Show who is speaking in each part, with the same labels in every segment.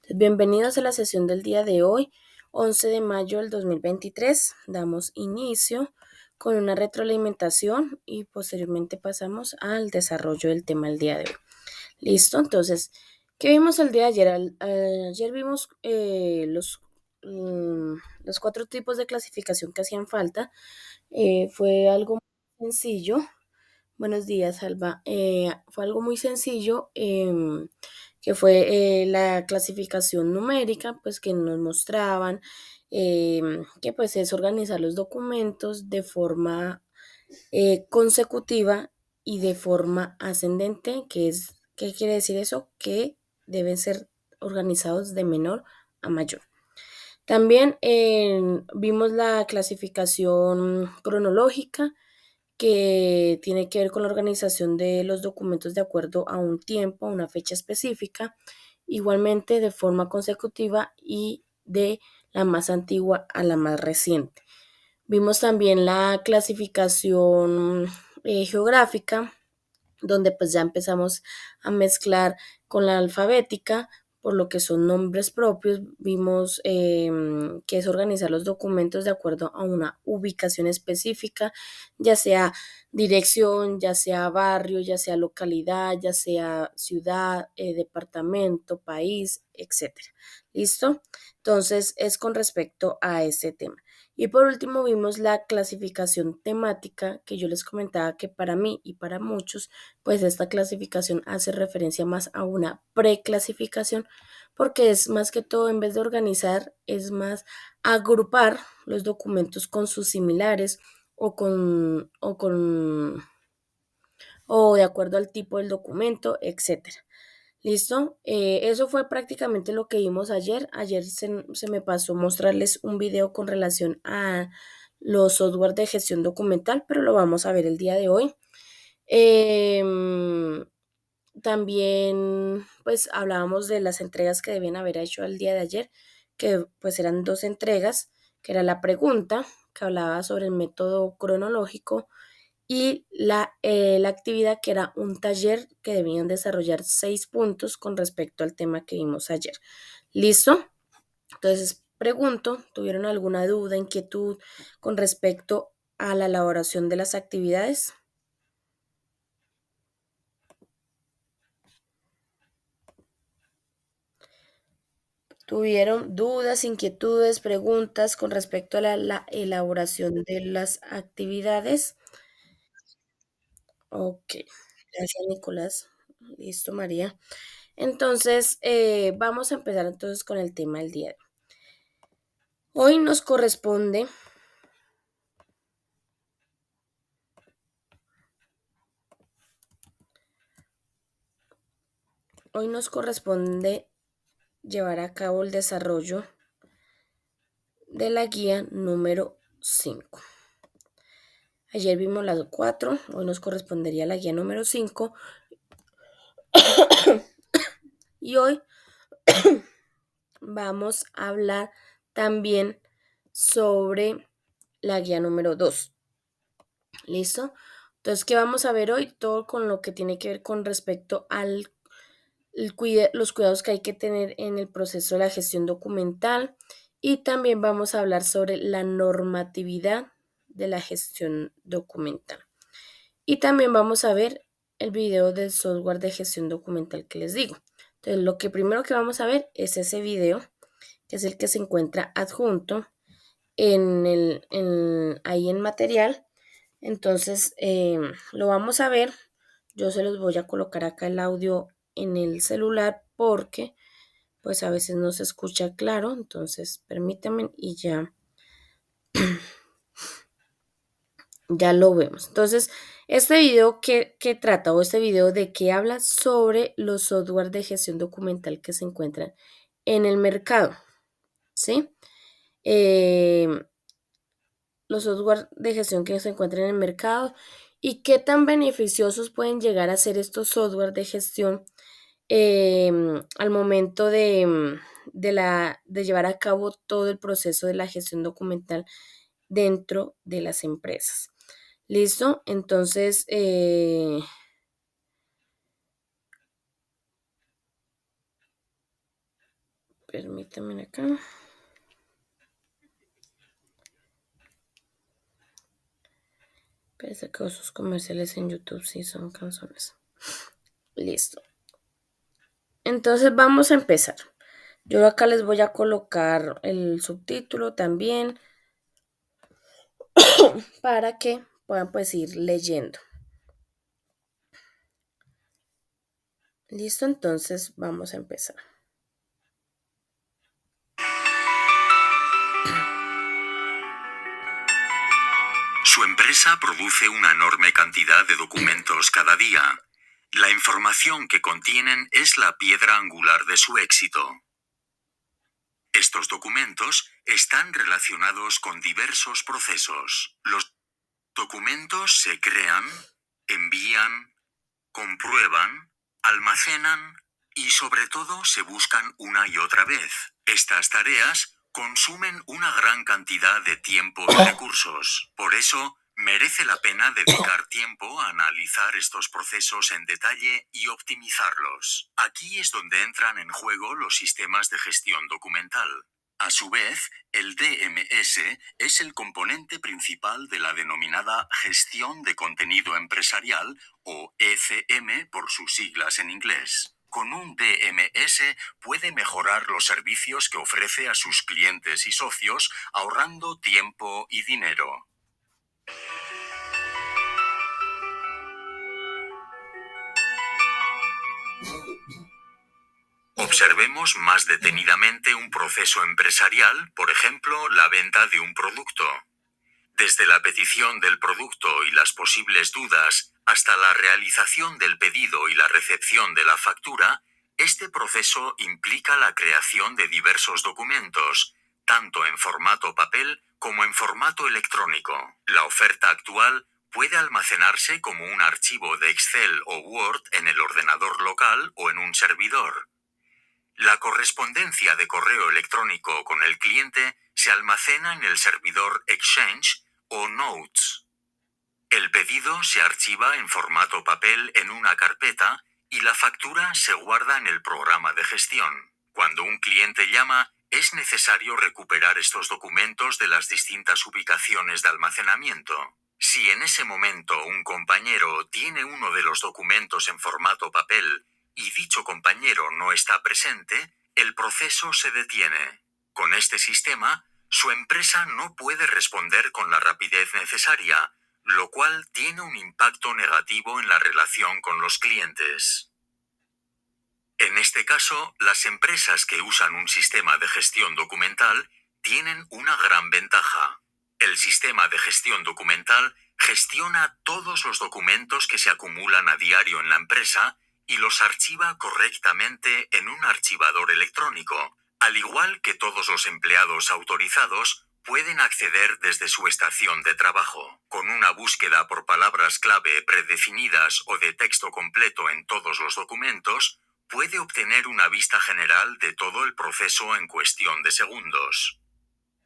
Speaker 1: Bienvenidos a la sesión del día de hoy, 11 de mayo del 2023. Damos inicio con una retroalimentación y posteriormente pasamos al desarrollo del tema del día de hoy. Listo, entonces, ¿qué vimos el día de ayer? Ayer vimos los 4 tipos de clasificación que hacían falta. Fue algo muy sencillo. Buenos días, Alba. Fue algo muy sencillo, que fue la clasificación numérica, pues que nos mostraban que pues es organizar los documentos de forma consecutiva y de forma ascendente, ¿qué quiere decir eso? Que deben ser organizados de menor a mayor. También vimos la clasificación cronológica, que tiene que ver con la organización de los documentos de acuerdo a un tiempo, a una fecha específica, igualmente de forma consecutiva y de la más antigua a la más reciente. Vimos también la clasificación geográfica, donde pues ya empezamos a mezclar con la alfabética, por lo que son nombres propios. Vimos que es organizar los documentos de acuerdo a una ubicación específica, ya sea dirección, ya sea barrio, ya sea localidad, ya sea ciudad, departamento, país, etcétera. ¿Listo? Entonces es con respecto a ese tema. Y por último vimos la clasificación temática, que yo les comentaba que para mí y para muchos pues esta clasificación hace referencia más a una preclasificación, porque es más que todo, en vez de organizar, es más agrupar los documentos con sus similares o de acuerdo al tipo del documento, etcétera. ¿Listo? Eso fue prácticamente lo que vimos ayer. Ayer se me pasó mostrarles un video con relación a los software de gestión documental, pero lo vamos a ver el día de hoy. También pues hablábamos de las entregas que debían haber hecho el día de ayer, que pues eran 2 entregas, que era la pregunta, que hablaba sobre el método cronológico, y la actividad, que era un taller que debían desarrollar 6 puntos con respecto al tema que vimos ayer. ¿Listo? Entonces pregunto, ¿tuvieron alguna duda, inquietud con respecto a la elaboración de las actividades? ¿Tuvieron dudas, inquietudes, preguntas con respecto a la elaboración de las actividades? Ok, gracias, Nicolás. Listo, María. Entonces, vamos a empezar entonces con el tema del día de hoy. Hoy nos corresponde llevar a cabo el desarrollo de la guía número 5. Ayer vimos las 4, hoy nos correspondería la guía número 5 y hoy vamos a hablar también sobre la guía número 2. ¿Listo? Entonces, ¿qué vamos a ver hoy? Todo con lo que tiene que ver con respecto al los cuidados que hay que tener en el proceso de la gestión documental, y también vamos a hablar sobre la normatividad de la gestión documental. Y también vamos a ver el video del software de gestión documental que les digo. Entonces, lo que primero que vamos a ver es ese video, que es el que se encuentra adjunto ahí en material. Entonces, lo vamos a ver. Yo se los voy a colocar acá el audio en el celular, porque pues a veces no se escucha claro. Entonces, permítanme y ya lo vemos. Entonces, este video que trata, o este video de qué habla, sobre los software de gestión documental que se encuentran en el mercado, ¿sí? Los software de gestión que se encuentran en el mercado y qué tan beneficiosos pueden llegar a ser estos software de gestión al momento de llevar a cabo todo el proceso de la gestión documental dentro de las empresas. ¿Listo? Entonces, Permítanme acá. Parece que sus comerciales en YouTube sí son canciones. Listo. Entonces vamos a empezar. Yo acá les voy a colocar el subtítulo también para que puedan pues ir leyendo. Listo, entonces vamos a empezar.
Speaker 2: Su empresa produce una enorme cantidad de documentos cada día. La información que contienen es la piedra angular de su éxito. Estos documentos están relacionados con diversos procesos. Los documentos se crean, envían, comprueban, almacenan y sobre todo se buscan una y otra vez. Estas tareas consumen una gran cantidad de tiempo y recursos. Por eso, merece la pena dedicar tiempo a analizar estos procesos en detalle y optimizarlos. Aquí es donde entran en juego los sistemas de gestión documental. A su vez, el DMS es el componente principal de la denominada gestión de contenido empresarial, o ECM por sus siglas en inglés. Con un DMS puede mejorar los servicios que ofrece a sus clientes y socios, ahorrando tiempo y dinero. Observemos más detenidamente un proceso empresarial, por ejemplo, la venta de un producto. Desde la petición del producto y las posibles dudas, hasta la realización del pedido y la recepción de la factura, este proceso implica la creación de diversos documentos, tanto en formato papel como en formato electrónico. La oferta actual puede almacenarse como un archivo de Excel o Word en el ordenador local o en un servidor. La correspondencia de correo electrónico con el cliente se almacena en el servidor Exchange o Notes. El pedido se archiva en formato papel en una carpeta y la factura se guarda en el programa de gestión. Cuando un cliente llama, es necesario recuperar estos documentos de las distintas ubicaciones de almacenamiento. Si en ese momento un compañero tiene uno de los documentos en formato papel y dicho compañero no está presente, el proceso se detiene. Con este sistema, su empresa no puede responder con la rapidez necesaria, lo cual tiene un impacto negativo en la relación con los clientes. En este caso, las empresas que usan un sistema de gestión documental tienen una gran ventaja. El sistema de gestión documental gestiona todos los documentos que se acumulan a diario en la empresa y los archiva correctamente en un archivador electrónico, al igual que todos los empleados autorizados pueden acceder desde su estación de trabajo. Con una búsqueda por palabras clave predefinidas o de texto completo en todos los documentos, puede obtener una vista general de todo el proceso en cuestión de segundos.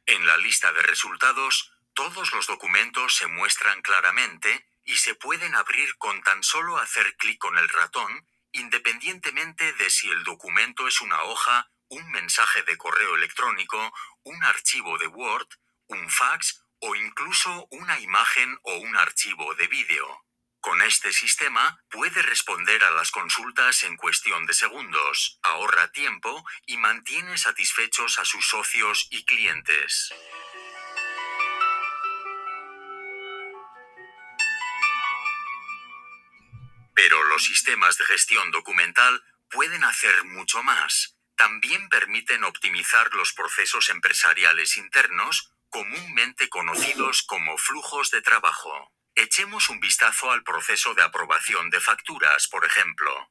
Speaker 2: En la lista de resultados, todos los documentos se muestran claramente y se pueden abrir con tan solo hacer clic con el ratón, independientemente de si el documento es una hoja, un mensaje de correo electrónico, un archivo de Word, un fax o incluso una imagen o un archivo de vídeo. Con este sistema, puede responder a las consultas en cuestión de segundos, ahorra tiempo y mantiene satisfechos a sus socios y clientes. Pero los sistemas de gestión documental pueden hacer mucho más. También permiten optimizar los procesos empresariales internos, comúnmente conocidos como flujos de trabajo. Echemos un vistazo al proceso de aprobación de facturas, por ejemplo.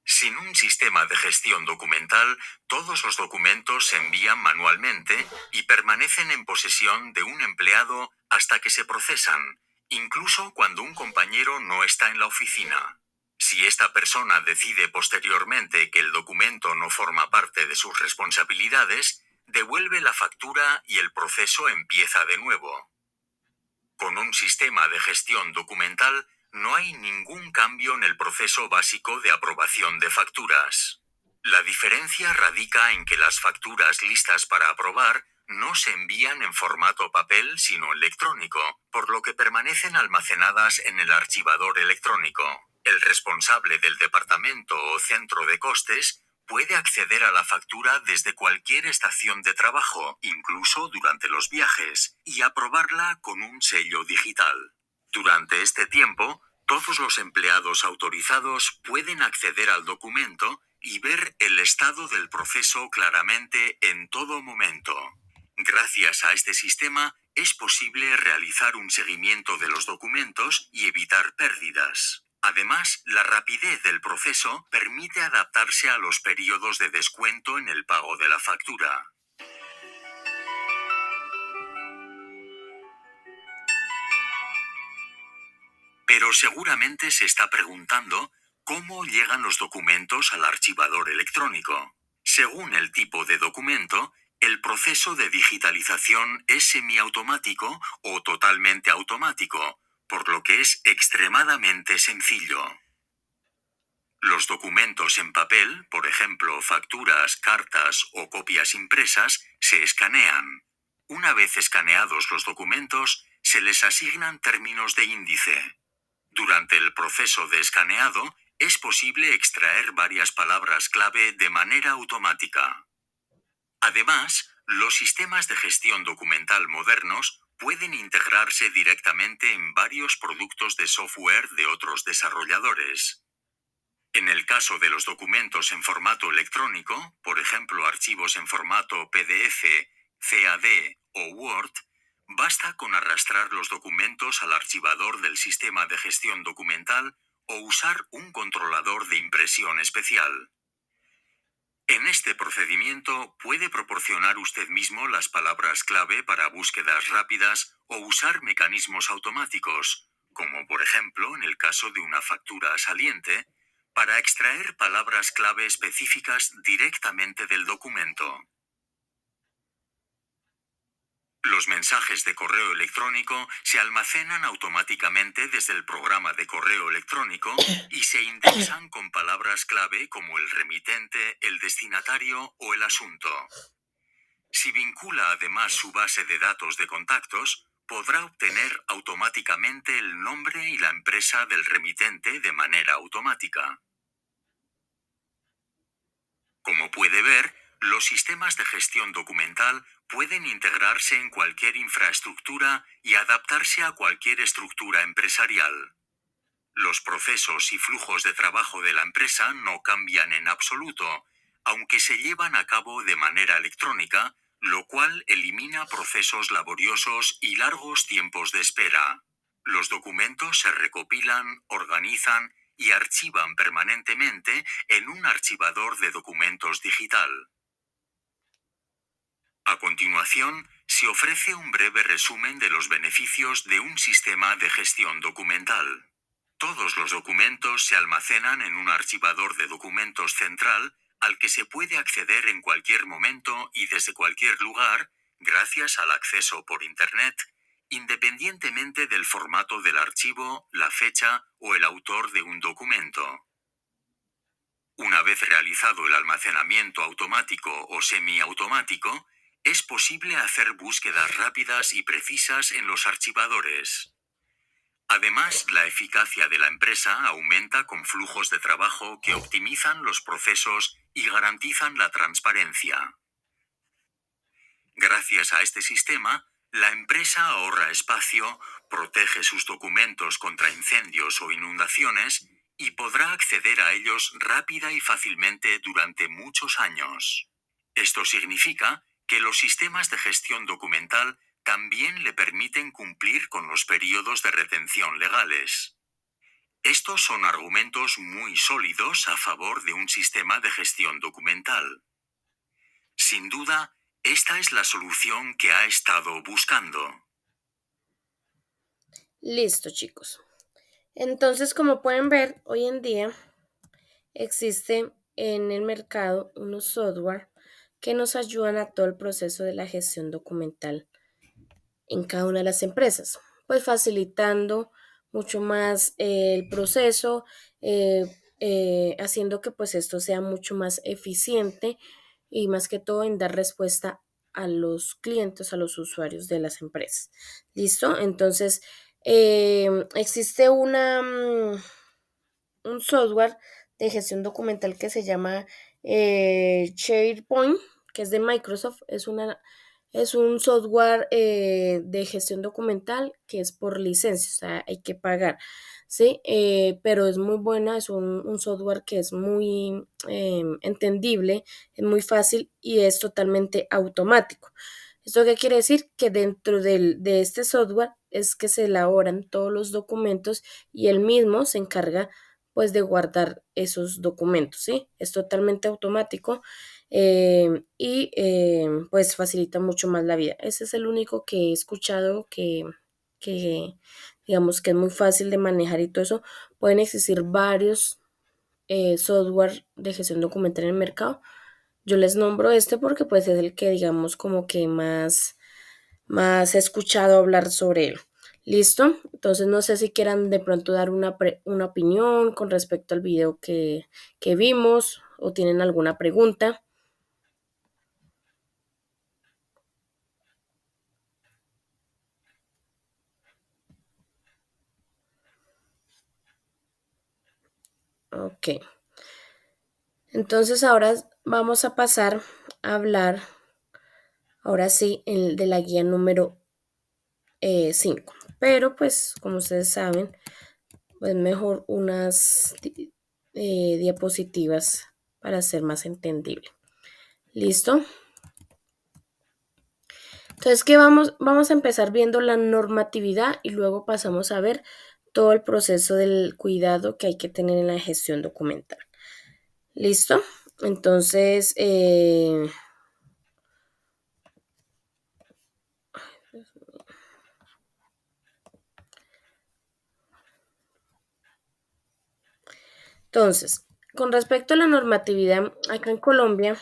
Speaker 2: Sin un sistema de gestión documental, todos los documentos se envían manualmente y permanecen en posesión de un empleado hasta que se procesan, incluso cuando un compañero no está en la oficina. Si esta persona decide posteriormente que el documento no forma parte de sus responsabilidades, devuelve la factura y el proceso empieza de nuevo. Con un sistema de gestión documental, no hay ningún cambio en el proceso básico de aprobación de facturas. La diferencia radica en que las facturas listas para aprobar no se envían en formato papel sino electrónico, por lo que permanecen almacenadas en el archivador electrónico. El responsable del departamento o centro de costes puede acceder a la factura desde cualquier estación de trabajo, incluso durante los viajes, y aprobarla con un sello digital. Durante este tiempo, todos los empleados autorizados pueden acceder al documento y ver el estado del proceso claramente en todo momento. Gracias a este sistema, es posible realizar un seguimiento de los documentos y evitar pérdidas. Además, la rapidez del proceso permite adaptarse a los periodos de descuento en el pago de la factura. Pero seguramente se está preguntando cómo llegan los documentos al archivador electrónico. Según el tipo de documento, el proceso de digitalización es semiautomático o totalmente automático, por lo que es extremadamente sencillo. Los documentos en papel, por ejemplo, facturas, cartas o copias impresas, se escanean. Una vez escaneados los documentos, se les asignan términos de índice. Durante el proceso de escaneado, es posible extraer varias palabras clave de manera automática. Además, los sistemas de gestión documental modernos pueden integrarse directamente en varios productos de software de otros desarrolladores. En el caso de los documentos en formato electrónico, por ejemplo archivos en formato PDF, CAD o Word, basta con arrastrar los documentos al archivador del sistema de gestión documental o usar un controlador de impresión especial. En este procedimiento puede proporcionar usted mismo las palabras clave para búsquedas rápidas o usar mecanismos automáticos, como por ejemplo en el caso de una factura saliente, para extraer palabras clave específicas directamente del documento. Los mensajes de correo electrónico se almacenan automáticamente desde el programa de correo electrónico y se indexan con palabras clave como el remitente, el destinatario o el asunto. Si vincula además su base de datos de contactos, podrá obtener automáticamente el nombre y la empresa del remitente de manera automática. Como puede ver, los sistemas de gestión documental pueden integrarse en cualquier infraestructura y adaptarse a cualquier estructura empresarial. Los procesos y flujos de trabajo de la empresa no cambian en absoluto, aunque se llevan a cabo de manera electrónica, lo cual elimina procesos laboriosos y largos tiempos de espera. Los documentos se recopilan, organizan y archivan permanentemente en un archivador de documentos digital. A continuación, se ofrece un breve resumen de los beneficios de un sistema de gestión documental. Todos los documentos se almacenan en un archivador de documentos central al que se puede acceder en cualquier momento y desde cualquier lugar, gracias al acceso por Internet, independientemente del formato del archivo, la fecha o el autor de un documento. Una vez realizado el almacenamiento automático o semiautomático, es posible hacer búsquedas rápidas y precisas en los archivadores. Además, la eficacia de la empresa aumenta con flujos de trabajo que optimizan los procesos y garantizan la transparencia. Gracias a este sistema, la empresa ahorra espacio, protege sus documentos contra incendios o inundaciones y podrá acceder a ellos rápida y fácilmente durante muchos años. Esto significa que los sistemas de gestión documental también le permiten cumplir con los periodos de retención legales. Estos son argumentos muy sólidos a favor de un sistema de gestión documental. Sin duda, esta es la solución que ha estado buscando.
Speaker 1: Listo, chicos. Entonces, como pueden ver, hoy en día existe en el mercado unos software que nos ayudan a todo el proceso de la gestión documental en cada una de las empresas, pues facilitando mucho más el proceso, haciendo que pues esto sea mucho más eficiente y más que todo en dar respuesta a los clientes, a los usuarios de las empresas. ¿Listo? Entonces, existe un software de gestión documental que se llama SharePoint, que es de Microsoft. Es un software de gestión documental que es por licencia, o sea, hay que pagar, ¿sí? Pero es muy buena, es un software que es muy entendible, es muy fácil y es totalmente automático. ¿Esto qué quiere decir? Que dentro de este software es que se elaboran todos los documentos y él mismo se encarga pues de guardar esos documentos, ¿sí? Es totalmente automático y pues facilita mucho más la vida. Ese es el único que he escuchado que digamos que es muy fácil de manejar y todo eso. Pueden existir varios software de gestión documental en el mercado. Yo les nombro este porque pues es el que digamos como que más he escuchado hablar sobre él. ¿Listo? Entonces no sé si quieran de pronto dar una opinión con respecto al video que vimos o tienen alguna pregunta. Ok. Entonces ahora vamos a pasar a hablar, ahora sí, de la guía número 5. Pero pues como ustedes saben, es mejor unas diapositivas para ser más entendible. ¿Listo? Entonces, ¿qué vamos a empezar viendo la normatividad y luego pasamos a ver todo el proceso del cuidado que hay que tener en la gestión documental? ¿Listo? Entonces, con respecto a la normatividad, acá en Colombia,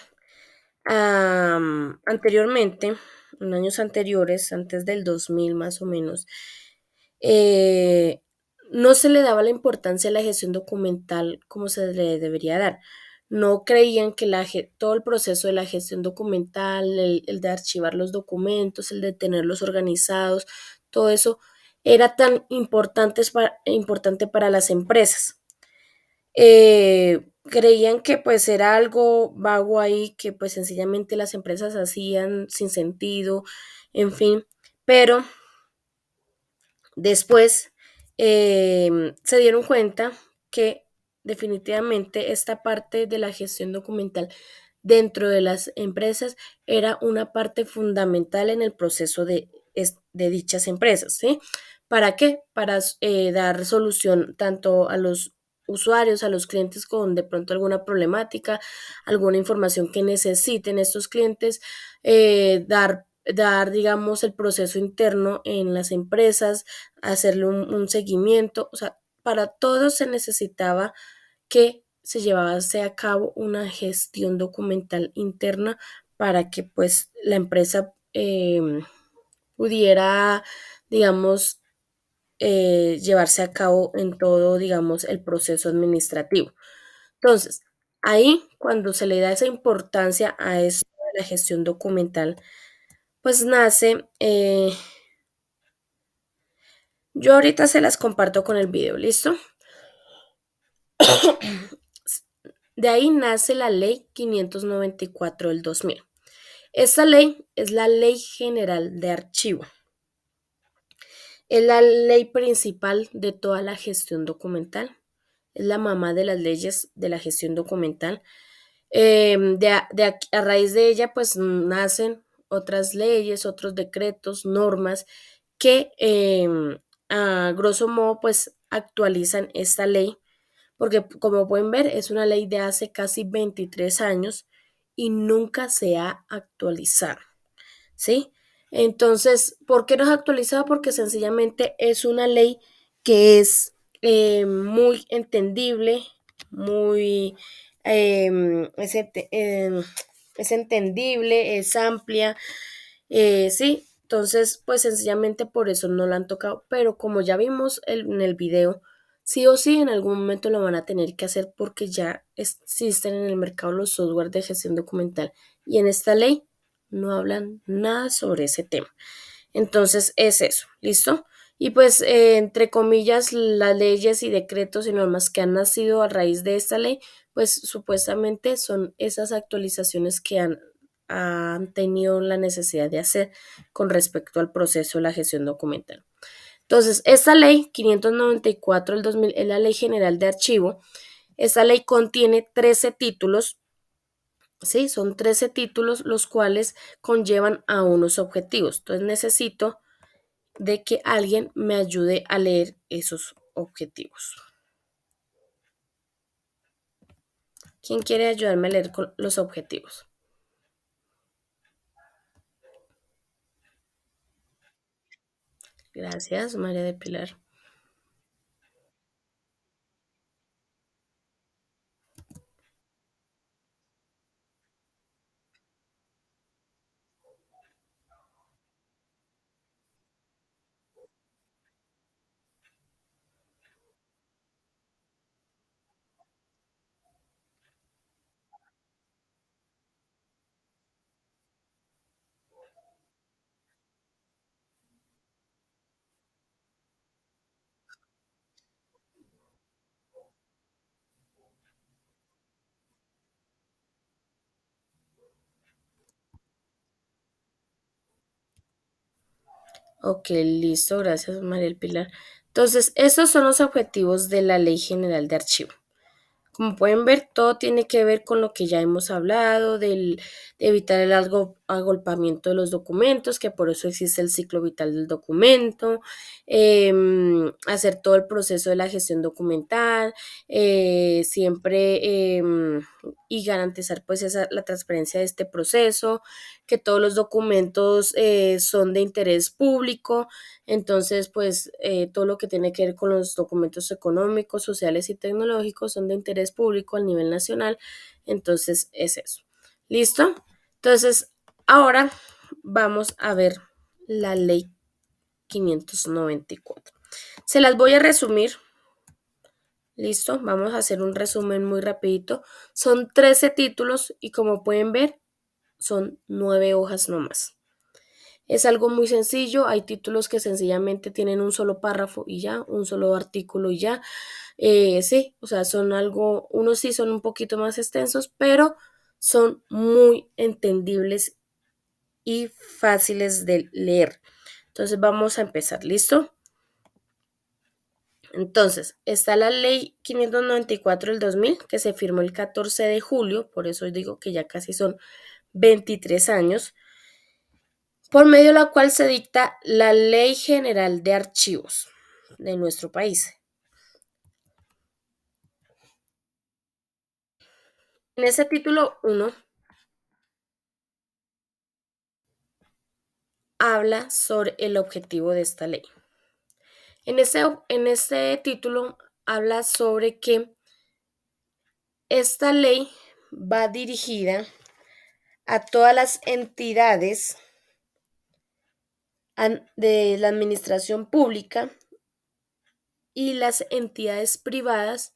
Speaker 1: anteriormente, en años anteriores, antes del 2000 más o menos, eh, no se le daba la importancia a la gestión documental como se le debería dar. No creían que todo el proceso de la gestión documental, el de archivar los documentos, el de tenerlos organizados, todo eso era tan importante para las empresas. Creían que pues era algo vago ahí, que pues sencillamente las empresas hacían sin sentido, en fin, pero después se dieron cuenta que definitivamente esta parte de la gestión documental dentro de las empresas era una parte fundamental en el proceso de dichas empresas, ¿sí? ¿Para qué? Para dar solución tanto a los usuarios, a los clientes con de pronto alguna problemática, alguna información que necesiten estos clientes, dar, digamos, el proceso interno en las empresas, hacerle un seguimiento, o sea, para todo se necesitaba que se llevase a cabo una gestión documental interna para que pues la empresa pudiera, digamos, llevarse a cabo en todo, digamos, el proceso administrativo. Entonces, ahí cuando se le da esa importancia a esto de la gestión documental, pues nace, yo ahorita se las comparto con el video, ¿listo? De ahí nace la ley 594 del 2000. Esta ley es la Ley General de Archivo. Es la ley principal de toda la gestión documental. Es la mamá de las leyes de la gestión documental. A raíz de ella, pues nacen otras leyes, otros decretos, normas que a grosso modo, pues actualizan esta ley, porque como pueden ver, es una ley de hace casi 23 años y nunca se ha actualizado. ¿Sí? Entonces, ¿por qué no es actualizado? Porque sencillamente es una ley que es muy entendible, muy es entendible, es amplia, sí. Entonces, pues sencillamente por eso no la han tocado, pero como ya vimos en el video, sí o sí en algún momento lo van a tener que hacer porque ya existen en el mercado los software de gestión documental y en esta ley no hablan nada sobre ese tema. Entonces es eso, ¿listo? Y pues, entre comillas, las leyes y decretos y normas que han nacido a raíz de esta ley, pues supuestamente son esas actualizaciones que han tenido la necesidad de hacer con respecto al proceso de la gestión documental. Entonces, esta ley 594 del 2000 es la Ley General de Archivo. Esta ley contiene 13 títulos, ¿sí? Son 13 títulos los cuales conllevan a unos objetivos. Entonces, necesito de que alguien me ayude a leer esos objetivos. ¿Quién quiere ayudarme a leer los objetivos? Gracias, María de Pilar. Ok, listo, gracias, María del Pilar. Entonces, estos son los objetivos de la Ley General de Archivo. Como pueden ver, todo tiene que ver con lo que ya hemos hablado, de evitar el agolpamiento de los documentos, que por eso existe el ciclo vital del documento, hacer todo el proceso de la gestión documental, siempre y garantizar pues la transparencia de este proceso, que todos los documentos son de interés público, entonces, pues todo lo que tiene que ver con los documentos económicos, sociales y tecnológicos son de interés público a nivel nacional. Entonces, es eso. ¿Listo? Entonces, ahora vamos a ver la ley 594. Se las voy a resumir. ¿Listo? Vamos a hacer un resumen muy rapidito. Son 13 títulos y como pueden ver, son 9 hojas nomás. Es algo muy sencillo, hay títulos que sencillamente tienen un solo párrafo y ya, un solo artículo y ya. Sí, o sea, son algo, unos sí son un poquito más extensos, pero son muy entendibles y fáciles de leer. Entonces vamos a empezar, ¿listo? Entonces, está la ley 594 del 2000 que se firmó el 14 de julio, por eso digo que ya casi son 23 años, por medio de la cual se dicta la Ley General de Archivos de nuestro país. En ese título 1 habla sobre el objetivo de esta ley. En ese título habla sobre que esta ley va dirigida a todas las entidades de la administración pública y las entidades privadas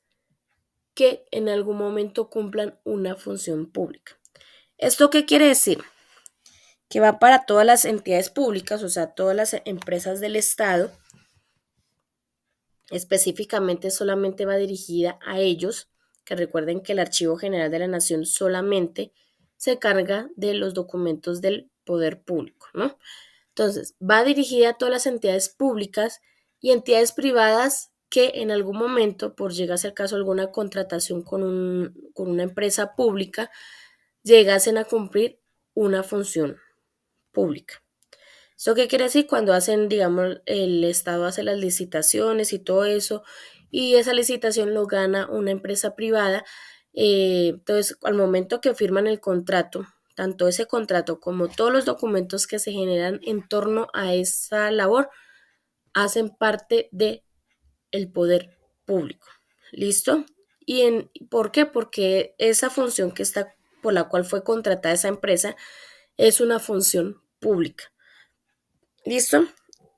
Speaker 1: que en algún momento cumplan una función pública. ¿Esto qué quiere decir? Que va para todas las entidades públicas, o sea, todas las empresas del Estado, específicamente solamente va dirigida a ellos, que recuerden que el Archivo General de la Nación solamente se carga de los documentos del poder público, ¿no? Entonces, va dirigida a todas las entidades públicas y entidades privadas que en algún momento, por llegar a ser caso alguna contratación con una empresa pública, llegasen a cumplir una función pública. ¿Esto qué quiere decir? Cuando hacen, digamos, el Estado hace las licitaciones y todo eso, y esa licitación lo gana una empresa privada, entonces al momento que firman el contrato, tanto ese contrato como todos los documentos que se generan en torno a esa labor, hacen parte de el poder público. ¿Listo? ¿Por qué? Porque esa función que está, por la cual fue contratada esa empresa, es una función pública. ¿Listo?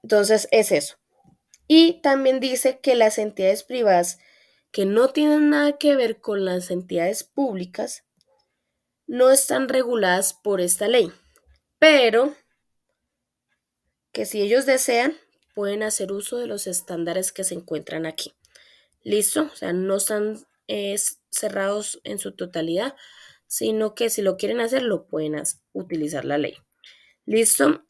Speaker 1: Entonces es eso. Y también dice que las entidades privadas que no tienen nada que ver con las entidades públicas no están reguladas por esta ley, pero que si ellos desean pueden hacer uso de los estándares que se encuentran aquí. ¿Listo? O sea, no están cerrados en su totalidad, sino que si lo quieren hacer, lo pueden utilizar la ley. ¿Listo?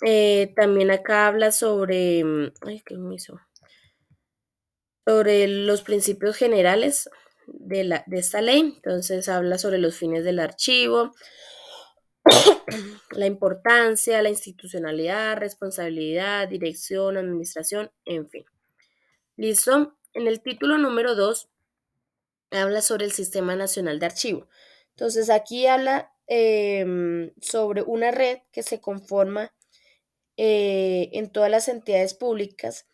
Speaker 1: También acá habla sobre, ay, ¿qué me hizo? Sobre los principios generales de esta ley. Entonces habla sobre los fines del archivo, la importancia, la institucionalidad, responsabilidad, dirección, administración, en fin. ¿Listo? En el título número 2 habla sobre el Sistema Nacional de Archivo. Entonces aquí habla sobre una red que se conforma en todas las entidades públicas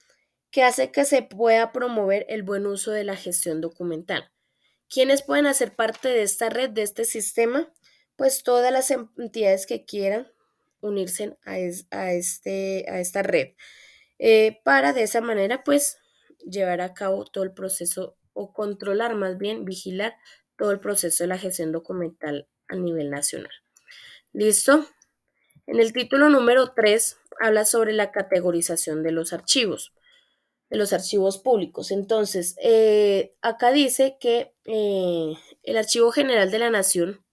Speaker 1: que hace que se pueda promover el buen uso de la gestión documental. ¿Quiénes pueden hacer parte de esta red, de este sistema? Pues todas las entidades que quieran unirse a esta red, para de esa manera pues llevar a cabo todo el proceso o controlar, más bien vigilar todo el proceso de la gestión documental a nivel nacional. ¿Listo? En el título número 3 habla sobre la categorización de los archivos públicos. Entonces, acá dice que el Archivo General de la Nación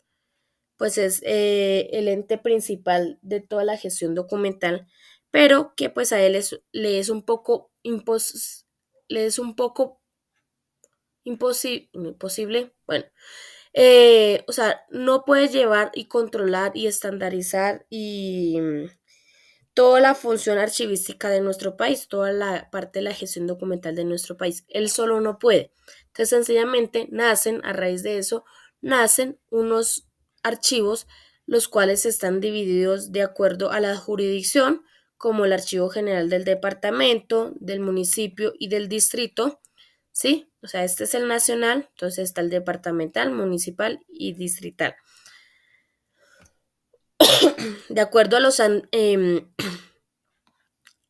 Speaker 1: pues es el ente principal de toda la gestión documental, pero que pues a él le es un poco le es un poco imposible, bueno, o sea, no puede llevar y controlar y estandarizar y toda la función archivística de nuestro país, toda la parte de la gestión documental de nuestro país. Él solo no puede. Entonces, sencillamente nacen, a raíz de eso, nacen unos archivos, los cuales están divididos de acuerdo a la jurisdicción, como el Archivo General del Departamento, del municipio y del distrito, ¿sí? O sea, este es el nacional, entonces está el departamental, municipal y distrital. De acuerdo a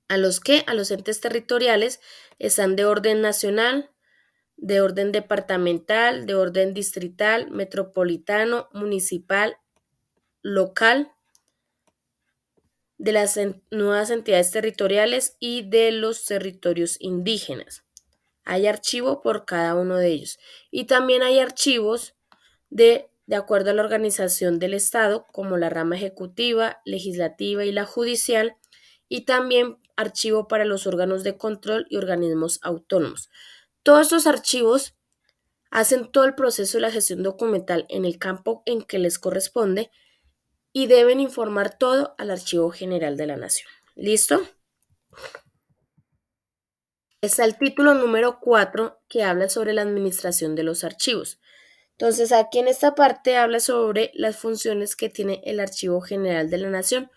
Speaker 1: a los entes territoriales, están de orden nacional, de orden departamental, de orden distrital, metropolitano, municipal, local, de las nuevas entidades territoriales y de los territorios indígenas. Hay archivo por cada uno de ellos. Y también hay archivos de acuerdo a la organización del Estado, como la rama ejecutiva, legislativa y la judicial, y también archivo para los órganos de control y organismos autónomos. Todos estos archivos hacen todo el proceso de la gestión documental en el campo en que les corresponde y deben informar todo al Archivo General de la Nación. ¿Listo? Está el título número 4 que habla sobre la administración de los archivos. Entonces, aquí en esta parte habla sobre las funciones que tiene el Archivo General de la Nación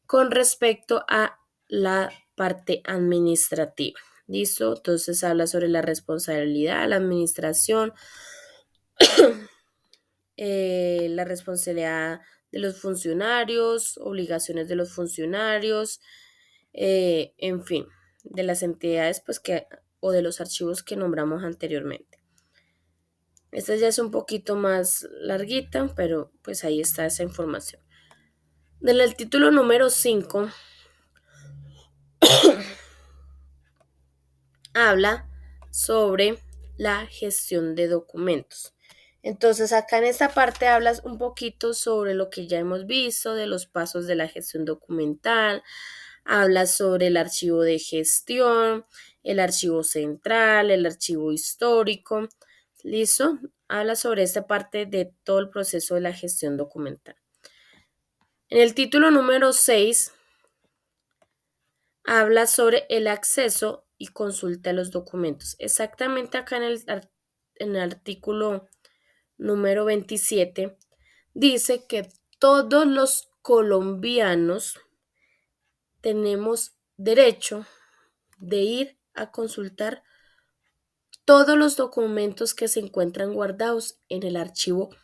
Speaker 1: con respecto a la parte administrativa. ¿Listo? Entonces habla sobre la responsabilidad, la administración, la responsabilidad de los funcionarios, obligaciones de los funcionarios, en fin, de las entidades pues o de los archivos que nombramos anteriormente. Esta ya es un poquito más larguita, pero pues ahí está esa información. En el título número 5 habla sobre la gestión de documentos. Entonces, acá en esta parte hablas un poquito sobre lo que ya hemos visto, de los pasos de la gestión documental, habla sobre el archivo de gestión, el archivo central, el archivo histórico. ¿Listo? Habla sobre esta parte de todo el proceso de la gestión documental. En el título número 6 habla sobre el acceso y consulta de los documentos. Exactamente acá en el artículo número 27 dice que todos los colombianos tenemos derecho de ir a consultar todos los documentos que se encuentran guardados en el Archivo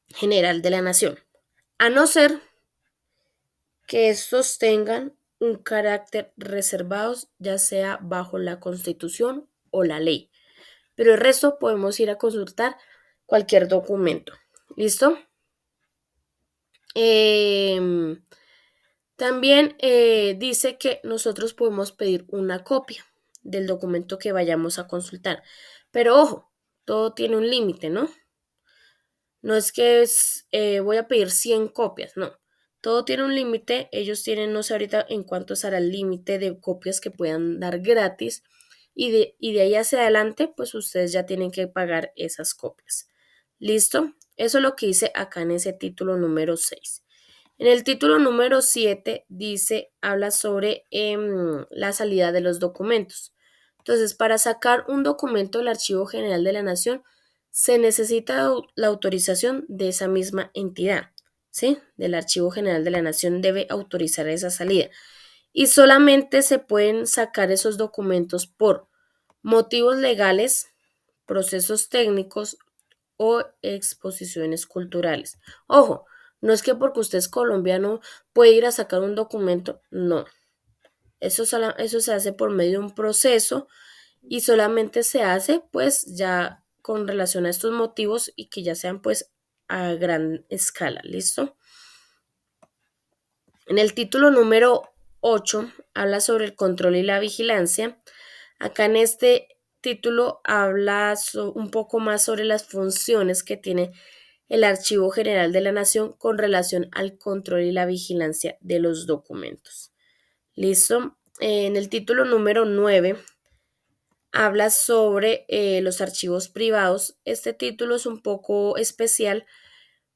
Speaker 1: General de la Nación, a no ser que estos tengan un carácter reservados, ya sea bajo la Constitución o la ley. Pero el resto podemos ir a consultar cualquier documento. ¿Listo? Em, También dice que nosotros podemos pedir una copia del documento que vayamos a consultar. Pero ojo, todo tiene un límite, ¿no? No es que voy a pedir 100 copias, no. Todo tiene un límite. Ellos tienen, no sé ahorita en cuánto será el límite de copias que puedan dar gratis. Y de ahí hacia adelante, pues ustedes ya tienen que pagar esas copias. ¿Listo? Eso es lo que dice acá en ese título número 6. En el título número 7 dice, habla sobre la salida de los documentos. Entonces, para sacar un documento del Archivo General de la Nación, se necesita la autorización de esa misma entidad, ¿sí? Del Archivo General de la Nación debe autorizar esa salida. Y solamente se pueden sacar esos documentos por motivos legales, procesos técnicos o exposiciones culturales. Ojo, no es que porque usted es colombiano puede ir a sacar un documento, no. Eso se hace por medio de un proceso y solamente se hace pues ya con relación a estos motivos y que ya sean pues a gran escala, ¿listo? En el título número 8 habla sobre el control y la vigilancia. Acá en este título habla un poco más sobre las funciones que tiene el Archivo General de la Nación con relación al control y la vigilancia de los documentos. ¿Listo? En el título número 9 habla sobre los archivos privados. Este título es un poco especial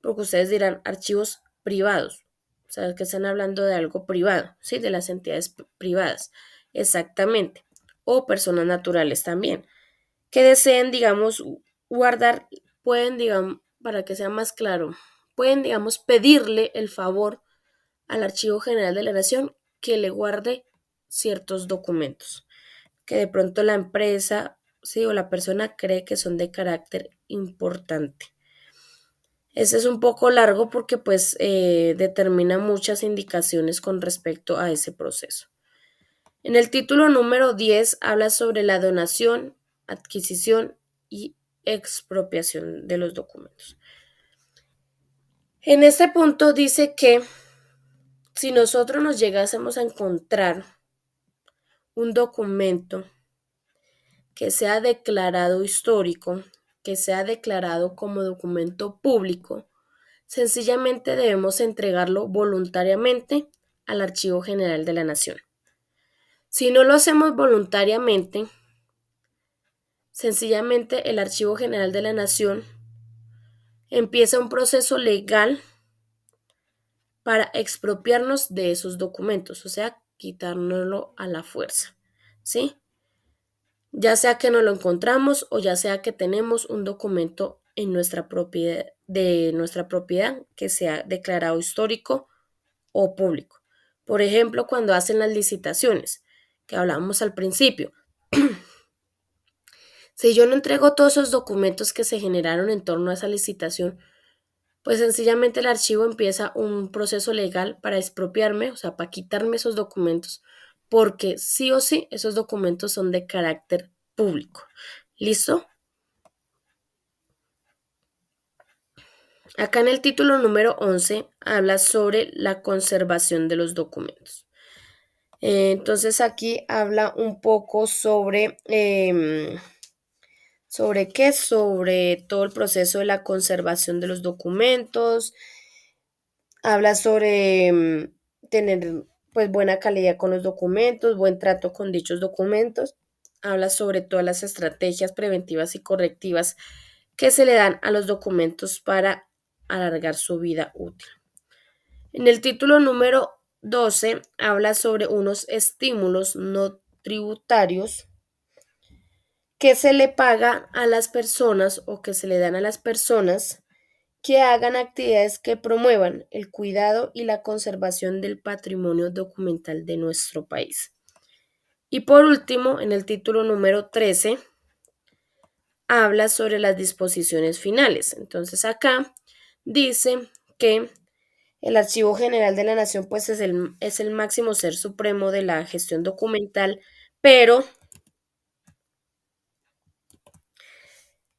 Speaker 1: porque ustedes dirán archivos privados. O sea, que están hablando de algo privado, ¿sí? De las entidades privadas. Exactamente. O personas naturales también. Que deseen, digamos, guardar, pueden, digamos, para que sea más claro, pueden, digamos, pedirle el favor al Archivo General de la Nación que le guarde ciertos documentos que de pronto la empresa, sí, o la persona cree que son de carácter importante. Ese es un poco largo porque pues determina muchas indicaciones con respecto a ese proceso. En el título número 10 habla sobre la donación, adquisición y expropiación de los documentos. En este punto dice que si nosotros nos llegásemos a encontrar un documento que sea declarado histórico, que sea declarado como documento público, sencillamente debemos entregarlo voluntariamente al Archivo General de la Nación. Si no lo hacemos voluntariamente, sencillamente el Archivo General de la Nación empieza un proceso legal para expropiarnos de esos documentos, o sea, quitárnoslo a la fuerza, ¿sí? Ya sea que no lo encontramos o ya sea que tenemos un documento en nuestra propiedad, de nuestra propiedad que sea declarado histórico o público. Por ejemplo, cuando hacen las licitaciones, que hablábamos al principio. Si yo no entrego todos esos documentos que se generaron en torno a esa licitación, pues sencillamente el archivo empieza un proceso legal para expropiarme, o sea, para quitarme esos documentos, porque sí o sí esos documentos son de carácter público. ¿Listo? Acá en el título número 11 habla sobre la conservación de los documentos. Entonces aquí habla un poco ¿sobre qué? Sobre todo el proceso de la conservación de los documentos. Habla sobre tener pues buena calidad con los documentos, buen trato con dichos documentos. Habla sobre todas las estrategias preventivas y correctivas que se le dan a los documentos para alargar su vida útil. En el título número 12 habla sobre unos estímulos no tributarios que se le paga a las personas o que se le dan a las personas que hagan actividades que promuevan el cuidado y la conservación del patrimonio documental de nuestro país. Y por último, en el título número 13, habla sobre las disposiciones finales. Entonces acá dice que El Archivo General de la Nación, pues es el máximo ser supremo de la gestión documental, pero,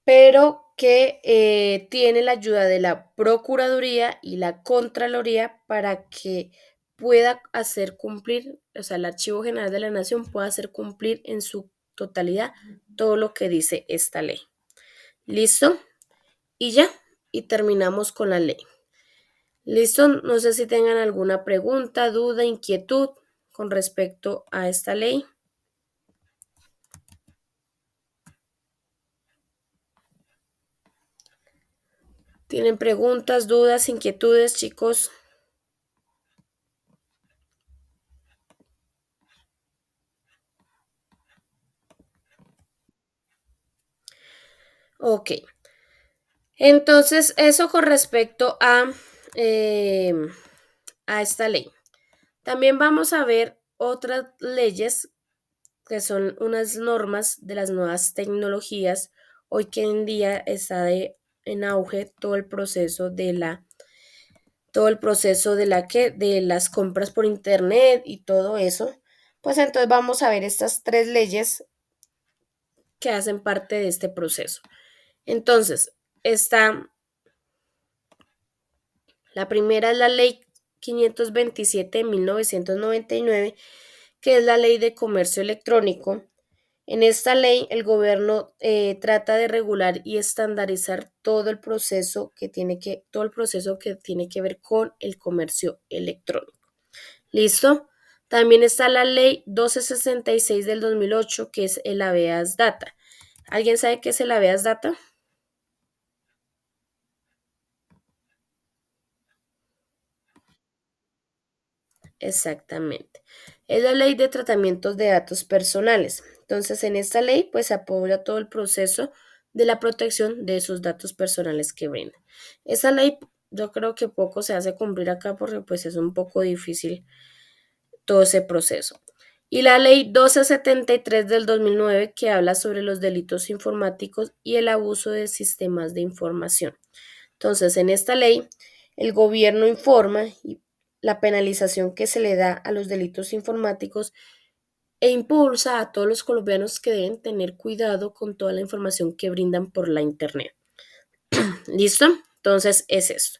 Speaker 1: pero que tiene la ayuda de la Procuraduría y la Contraloría para que pueda hacer cumplir, o sea, el Archivo General de la Nación pueda hacer cumplir en su totalidad todo lo que dice esta ley. ¿Listo? Y ya, y terminamos con la ley. ¿Listo? No sé si tengan alguna pregunta, duda, inquietud con respecto a esta ley. ¿Tienen preguntas, dudas, inquietudes, chicos? Ok. Entonces, eso con respecto eh, a esta ley. También vamos a ver otras leyes que son unas normas de las nuevas tecnologías. Hoy que en día está en auge todo el proceso de de las compras por internet y todo eso. Pues entonces vamos a ver estas tres leyes que hacen parte de este proceso. Entonces, está la primera es la ley 527 de 1999, que es la ley de comercio electrónico. En esta ley, el gobierno trata de regular y estandarizar todo el proceso que tiene que ver con el comercio electrónico. ¿Listo? También está la ley 1266 del 2008, que es el habeas data. ¿Alguien sabe qué es el habeas data? Exactamente. Es la ley de tratamientos de datos personales. Entonces, en esta ley, pues se apoya todo el proceso de la protección de esos datos personales que brinda. Esa ley, yo creo que poco se hace cumplir acá porque pues es un poco difícil todo ese proceso. Y la ley 1273 del 2009 que habla sobre los delitos informáticos y el abuso de sistemas de información. Entonces, en esta ley, el gobierno informa la penalización que se le da a los delitos informáticos e impulsa a todos los colombianos que deben tener cuidado con toda la información que brindan por la Internet. ¿Listo? Entonces, es esto.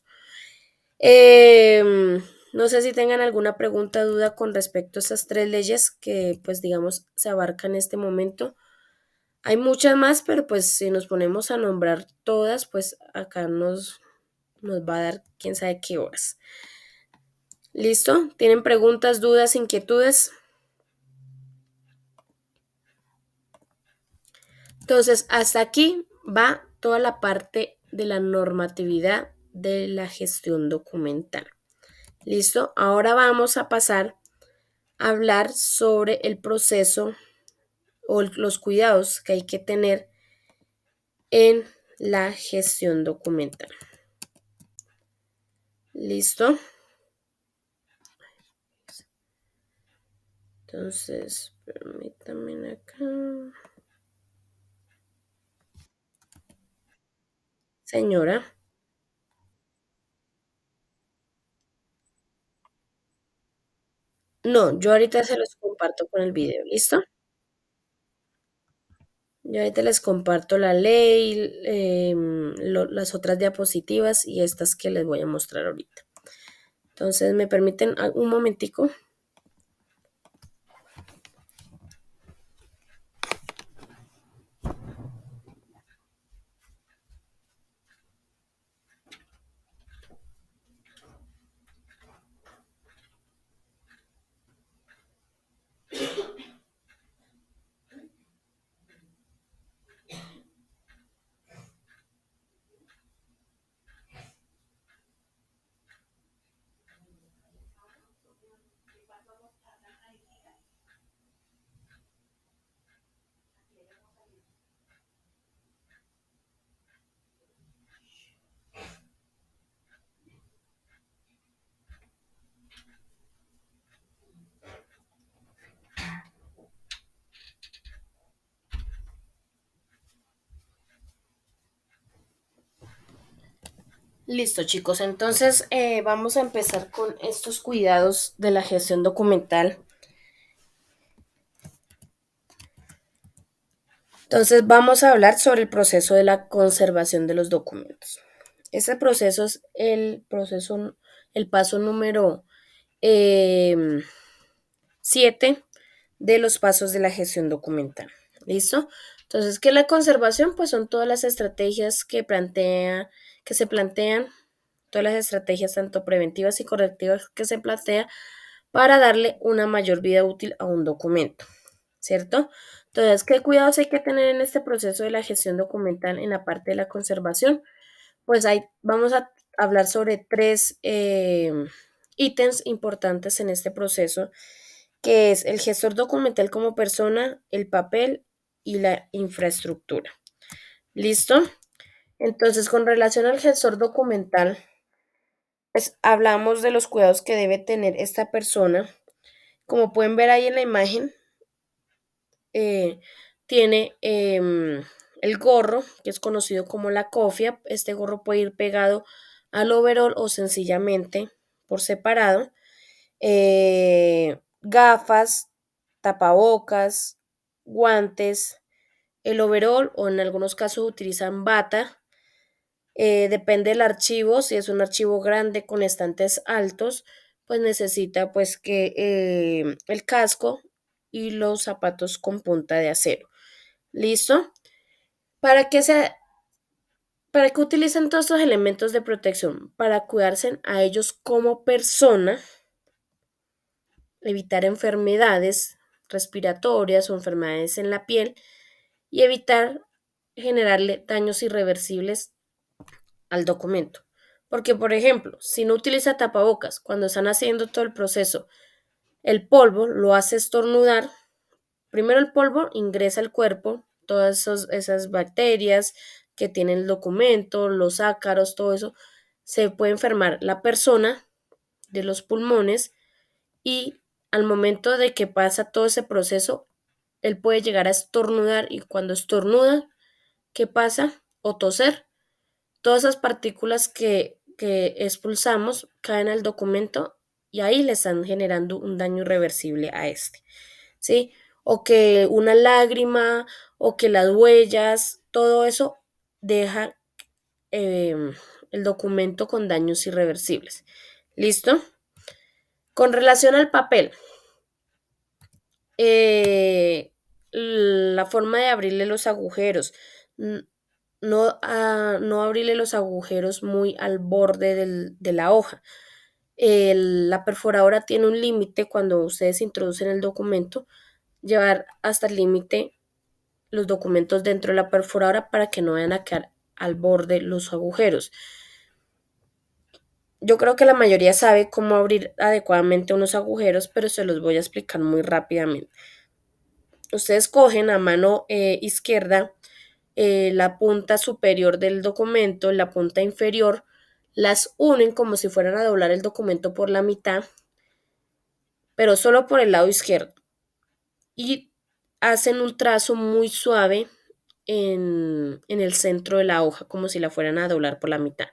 Speaker 1: No sé si tengan alguna pregunta, duda con respecto a esas tres leyes que, pues, digamos, se abarcan en este momento. Hay muchas más, pero pues si nos ponemos a nombrar todas, pues acá nos va a dar quién sabe qué horas. ¿Listo? ¿Tienen preguntas, dudas, inquietudes? Entonces, hasta aquí va toda la parte de la normatividad de la gestión documental. ¿Listo? Ahora vamos a pasar a hablar sobre el proceso o los cuidados que hay que tener en la gestión documental. ¿Listo? Entonces, permítanme acá. Señora. No, yo ahorita se los comparto con el video, ¿listo? Yo ahorita les comparto la ley, las otras diapositivas y estas que les voy a mostrar ahorita. Entonces, ¿me permiten un momentico? Listo, chicos. Entonces, vamos a empezar con estos cuidados de la gestión documental. Entonces, vamos a hablar sobre el proceso de la conservación de los documentos. Este proceso es el paso número 7 de los pasos de la gestión documental. ¿Listo? Entonces, ¿qué es la conservación? Pues son todas las estrategias que se plantean, todas las estrategias tanto preventivas y correctivas que se plantean para darle una mayor vida útil a un documento, ¿cierto? Entonces, ¿qué cuidados hay que tener en este proceso de la gestión documental en la parte de la conservación? Pues vamos a hablar sobre tres ítems importantes en este proceso, que es el gestor documental como persona, el papel y la infraestructura. ¿Listo? Entonces, con relación al gestor documental, pues hablamos de los cuidados que debe tener esta persona. Como pueden ver ahí en la imagen, eh, tiene el gorro, que es conocido como la cofia. Este gorro puede ir pegado al overol o sencillamente por separado. Gafas, tapabocas, guantes, el overol o en algunos casos utilizan bata. Depende del archivo, si es un archivo grande con estantes altos, pues necesita pues que el casco y los zapatos con punta de acero. ¿Listo? ¿Para qué se, para qué utilizan todos estos elementos de protección? Para cuidarse a ellos como persona, evitar enfermedades respiratorias o enfermedades en la piel y evitar generarle daños irreversibles al documento. Porque, por ejemplo, si no utiliza tapabocas cuando están haciendo todo el proceso, el polvo lo hace estornudar. Primero el polvo ingresa al cuerpo, todas esas bacterias que tiene el documento, los ácaros, todo eso, se puede enfermar la persona de los pulmones y al momento de que pasa todo ese proceso, él puede llegar a estornudar y cuando estornuda, ¿qué pasa? O toser. Todas esas partículas que expulsamos caen al documento y ahí le están generando un daño irreversible a este, ¿sí? O que una lágrima o que las huellas, todo eso deja eh, el documento con daños irreversibles. ¿Listo? Con relación al papel, la forma de abrirle los agujeros. No abrirle los agujeros muy al borde de la hoja. La perforadora tiene un límite cuando ustedes introducen el documento, llevar hasta el límite los documentos dentro de la perforadora para que no vayan a quedar al borde los agujeros. Yo creo que la mayoría sabe cómo abrir adecuadamente unos agujeros, pero se los voy a explicar muy rápidamente. Ustedes cogen a mano izquierda la punta superior del documento, la punta inferior, las unen como si fueran a doblar el documento por la mitad, pero solo por el lado izquierdo. Y hacen un trazo muy suave en el centro de la hoja, como si la fueran a doblar por la mitad.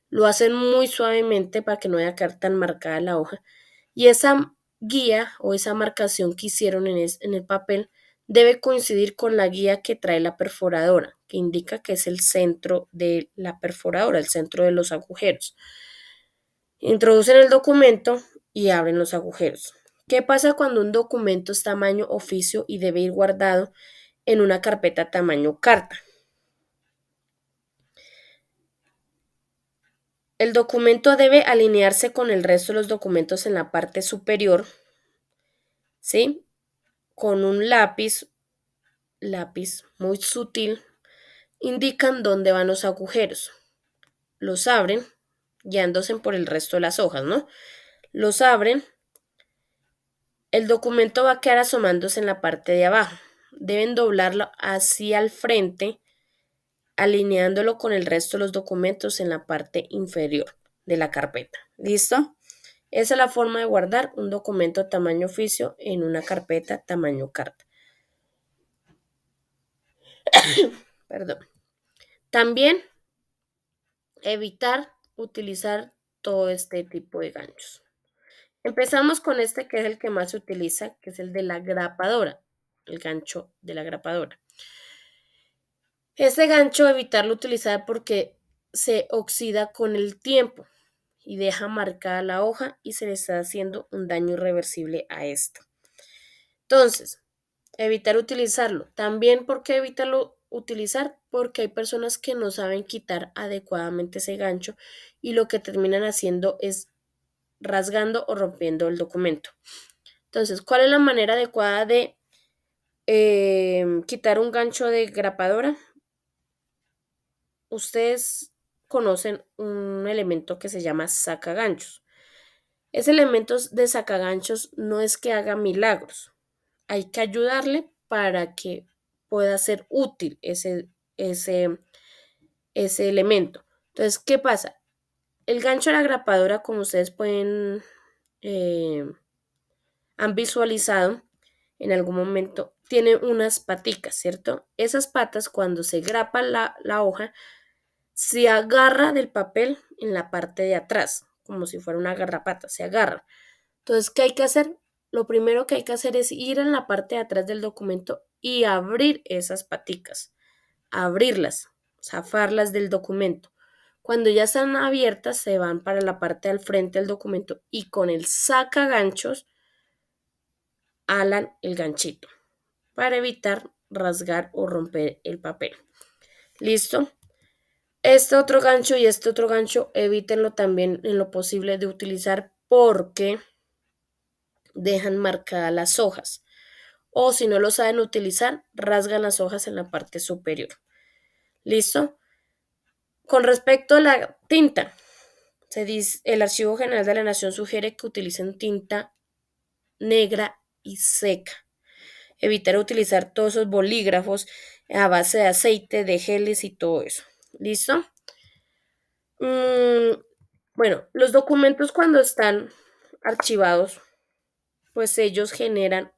Speaker 1: Lo hacen muy suavemente para que no vaya a quedar tan marcada la hoja. Y esa guía o esa marcación que hicieron en el papel debe coincidir con la guía que trae la perforadora, que indica que es el centro de la perforadora, el centro de los agujeros. Introducen el documento y abren los agujeros. ¿Qué pasa cuando un documento es tamaño oficio y debe ir guardado en una carpeta tamaño carta? El documento debe alinearse con el resto de los documentos en la parte superior, ¿sí? Con un lápiz muy sutil, indican dónde van los agujeros. Los abren, guiándose por el resto de las hojas, ¿no? Los abren, el documento va a quedar asomándose en la parte de abajo. Deben doblarlo hacia el frente, alineándolo con el resto de los documentos en la parte inferior de la carpeta. ¿Listo? Esa es la forma de guardar un documento tamaño oficio en una carpeta tamaño carta. Perdón. También evitar utilizar todo este tipo de ganchos. Empezamos con este que es el que más se utiliza, que es el de la grapadora, el gancho de la grapadora. Este gancho evitarlo utilizar porque se oxida con el tiempo y deja marcada la hoja y se le está haciendo un daño irreversible a esto. Entonces, evitar utilizarlo. También, ¿por qué evitarlo utilizar? Porque hay personas que no saben quitar adecuadamente ese gancho y lo que terminan haciendo es rasgando o rompiendo el documento. Entonces, ¿cuál es la manera adecuada de quitar un gancho de grapadora? Ustedes conocen un elemento que se llama sacaganchos. Ese elemento de sacaganchos no es que haga milagros. Hay que ayudarle para que pueda ser útil ese, ese elemento. Entonces, ¿qué pasa? El gancho de la grapadora, como ustedes pueden eh, han visualizado en algún momento, tiene unas paticas, ¿cierto? Esas patas, cuando se grapa la hoja, se agarra del papel en la parte de atrás, como si fuera una garrapata, se agarra. Entonces, ¿qué hay que hacer? Lo primero que hay que hacer es ir en la parte de atrás del documento y abrir esas paticas, abrirlas, zafarlas del documento. Cuando ya están abiertas, se van para la parte del frente del documento y con el sacaganchos alan el ganchito para evitar rasgar o romper el papel. ¿Listo? Este otro gancho y este otro gancho evítenlo también en lo posible de utilizar porque dejan marcadas las hojas. O si no lo saben utilizar, rasgan las hojas en la parte superior. ¿Listo? Con respecto a la tinta, se dice, el Archivo General de la Nación sugiere que utilicen tinta negra y seca. Evitar utilizar todos esos bolígrafos a base de aceite, de geles y todo eso. ¿Listo? Bueno, los documentos cuando están archivados, pues ellos generan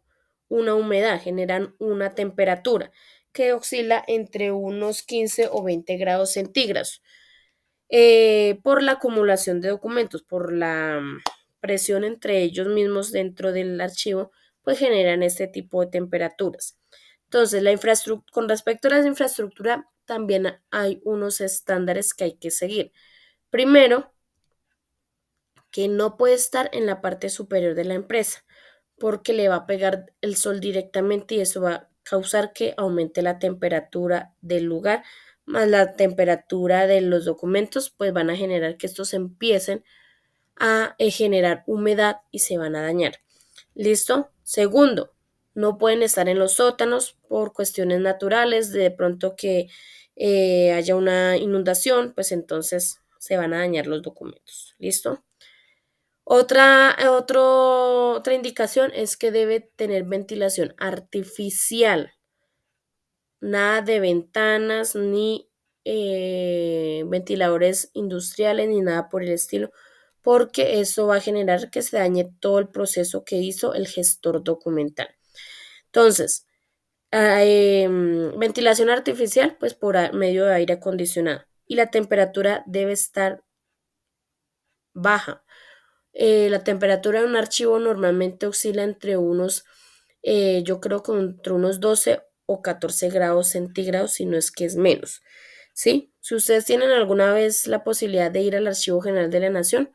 Speaker 1: una humedad, generan una temperatura que oscila entre unos 15 o 20 grados centígrados por la acumulación de documentos, por la presión entre ellos mismos dentro del archivo, pues generan este tipo de temperaturas. Entonces, con respecto a la infraestructura, también hay unos estándares que hay que seguir. Primero, que no puede estar en la parte superior de la empresa, porque le va a pegar el sol directamente y eso va a causar que aumente la temperatura del lugar, más la temperatura de los documentos, pues van a generar que estos empiecen a generar humedad y se van a dañar. ¿Listo? Segundo, no pueden estar en los sótanos por cuestiones naturales, de pronto que haya una inundación, pues entonces se van a dañar los documentos. ¿Listo? Otra indicación es que debe tener ventilación artificial, nada de ventanas ni ventiladores industriales ni nada por el estilo, porque eso va a generar que se dañe todo el proceso que hizo el gestor documental. Entonces, ventilación artificial, pues por medio de aire acondicionado. Y la temperatura debe estar baja. La temperatura de un archivo normalmente oscila entre yo creo que entre unos 12 o 14 grados centígrados, si no es que es menos. ¿Sí? Si ustedes tienen alguna vez la posibilidad de ir al Archivo General de la Nación,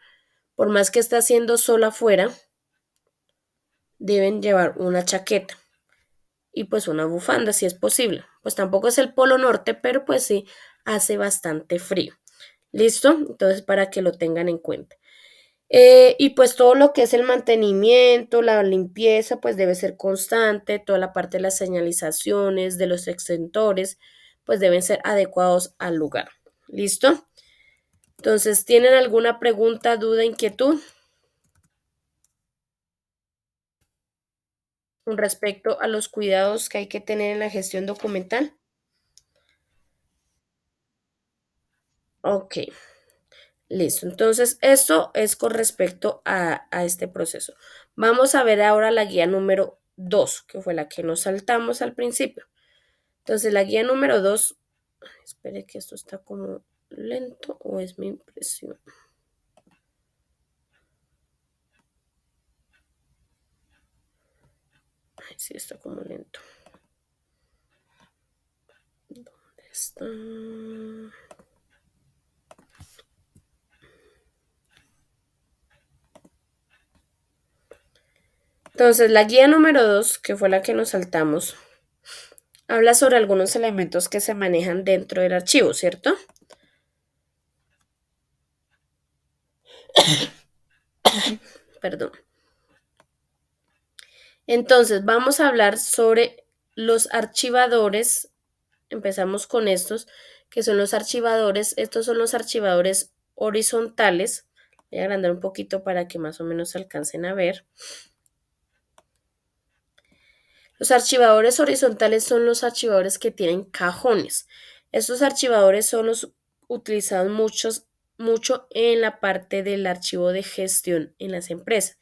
Speaker 1: por más que esté haciendo sol afuera, deben llevar una chaqueta y pues una bufanda si es posible. Pues tampoco es el Polo Norte, pero pues sí hace bastante frío. ¿Listo? Entonces para que lo tengan en cuenta. Y pues todo lo que es el mantenimiento, la limpieza, pues debe ser constante, toda la parte de las señalizaciones, de los extentores, pues deben ser adecuados al lugar. ¿Listo? Entonces, ¿tienen alguna pregunta, duda, inquietud con respecto a los cuidados que hay que tener en la gestión documental? Ok, listo. Entonces, esto es con respecto a este proceso. Vamos a ver ahora la guía número 2, que fue la que nos saltamos al principio. Entonces, la guía número 2, espere que esto está como lento o es mi impresión? Ay, sí, está como lento. ¿Dónde está? Entonces, la guía número 2, que fue la que nos saltamos, habla sobre algunos elementos que se manejan dentro del archivo, ¿cierto? Perdón. Entonces, vamos a hablar sobre los archivadores. Empezamos con estos, que son los archivadores. Estos son los archivadores horizontales. Voy a agrandar un poquito para que más o menos se alcancen a ver. Los archivadores horizontales son los archivadores que tienen cajones. Estos archivadores son los utilizados mucho en la parte del archivo de gestión en las empresas.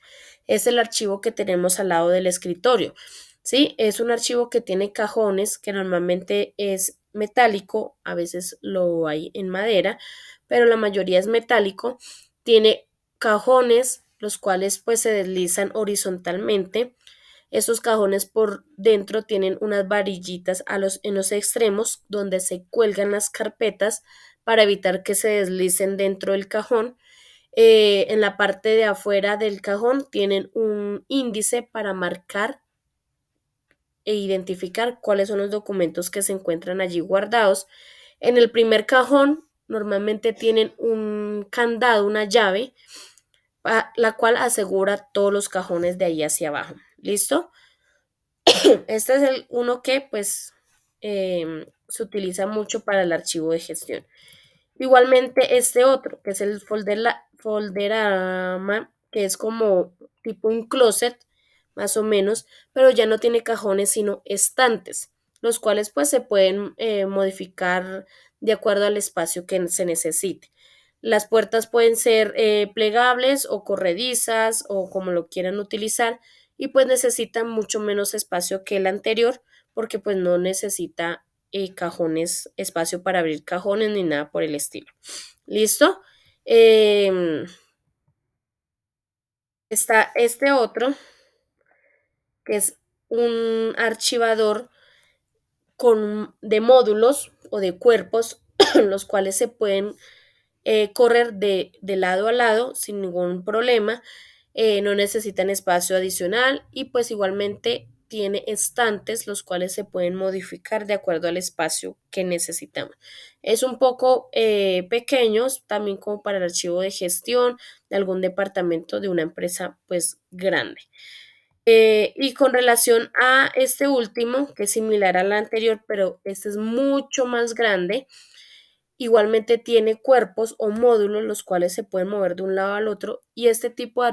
Speaker 1: Es el archivo que tenemos al lado del escritorio. ¿Sí? Es un archivo que tiene cajones, que normalmente es metálico, a veces lo hay en madera, pero la mayoría es metálico. Tiene cajones, los cuales pues se deslizan horizontalmente. Esos cajones por dentro tienen unas varillitas en los extremos donde se cuelgan las carpetas para evitar que se deslicen dentro del cajón. En la parte de afuera del cajón tienen un índice para marcar e identificar cuáles son los documentos que se encuentran allí guardados. En el primer cajón normalmente tienen un candado, una llave, la cual asegura todos los cajones de ahí hacia abajo. ¿Listo? Este es el uno que pues se utiliza mucho para el archivo de gestión. Igualmente este otro, que es el folderama, que es como tipo un closet, más o menos, pero ya no tiene cajones, sino estantes, los cuales pues se pueden modificar de acuerdo al espacio que se necesite. Las puertas pueden ser plegables o corredizas o como lo quieran utilizar y pues necesitan mucho menos espacio que el anterior porque pues no necesita cajones, espacio para abrir cajones ni nada por el estilo. ¿Listo? Está este otro, que es un archivador de módulos o de cuerpos, los cuales se pueden correr de lado a lado sin ningún problema. No necesitan espacio adicional y pues igualmente tiene estantes los cuales se pueden modificar de acuerdo al espacio que necesitamos. Es un poco pequeños también como para el archivo de gestión de algún departamento de una empresa pues grande. Y con relación a este último, que es similar al anterior, pero este es mucho más grande, igualmente tiene cuerpos o módulos los cuales se pueden mover de un lado al otro y este tipo de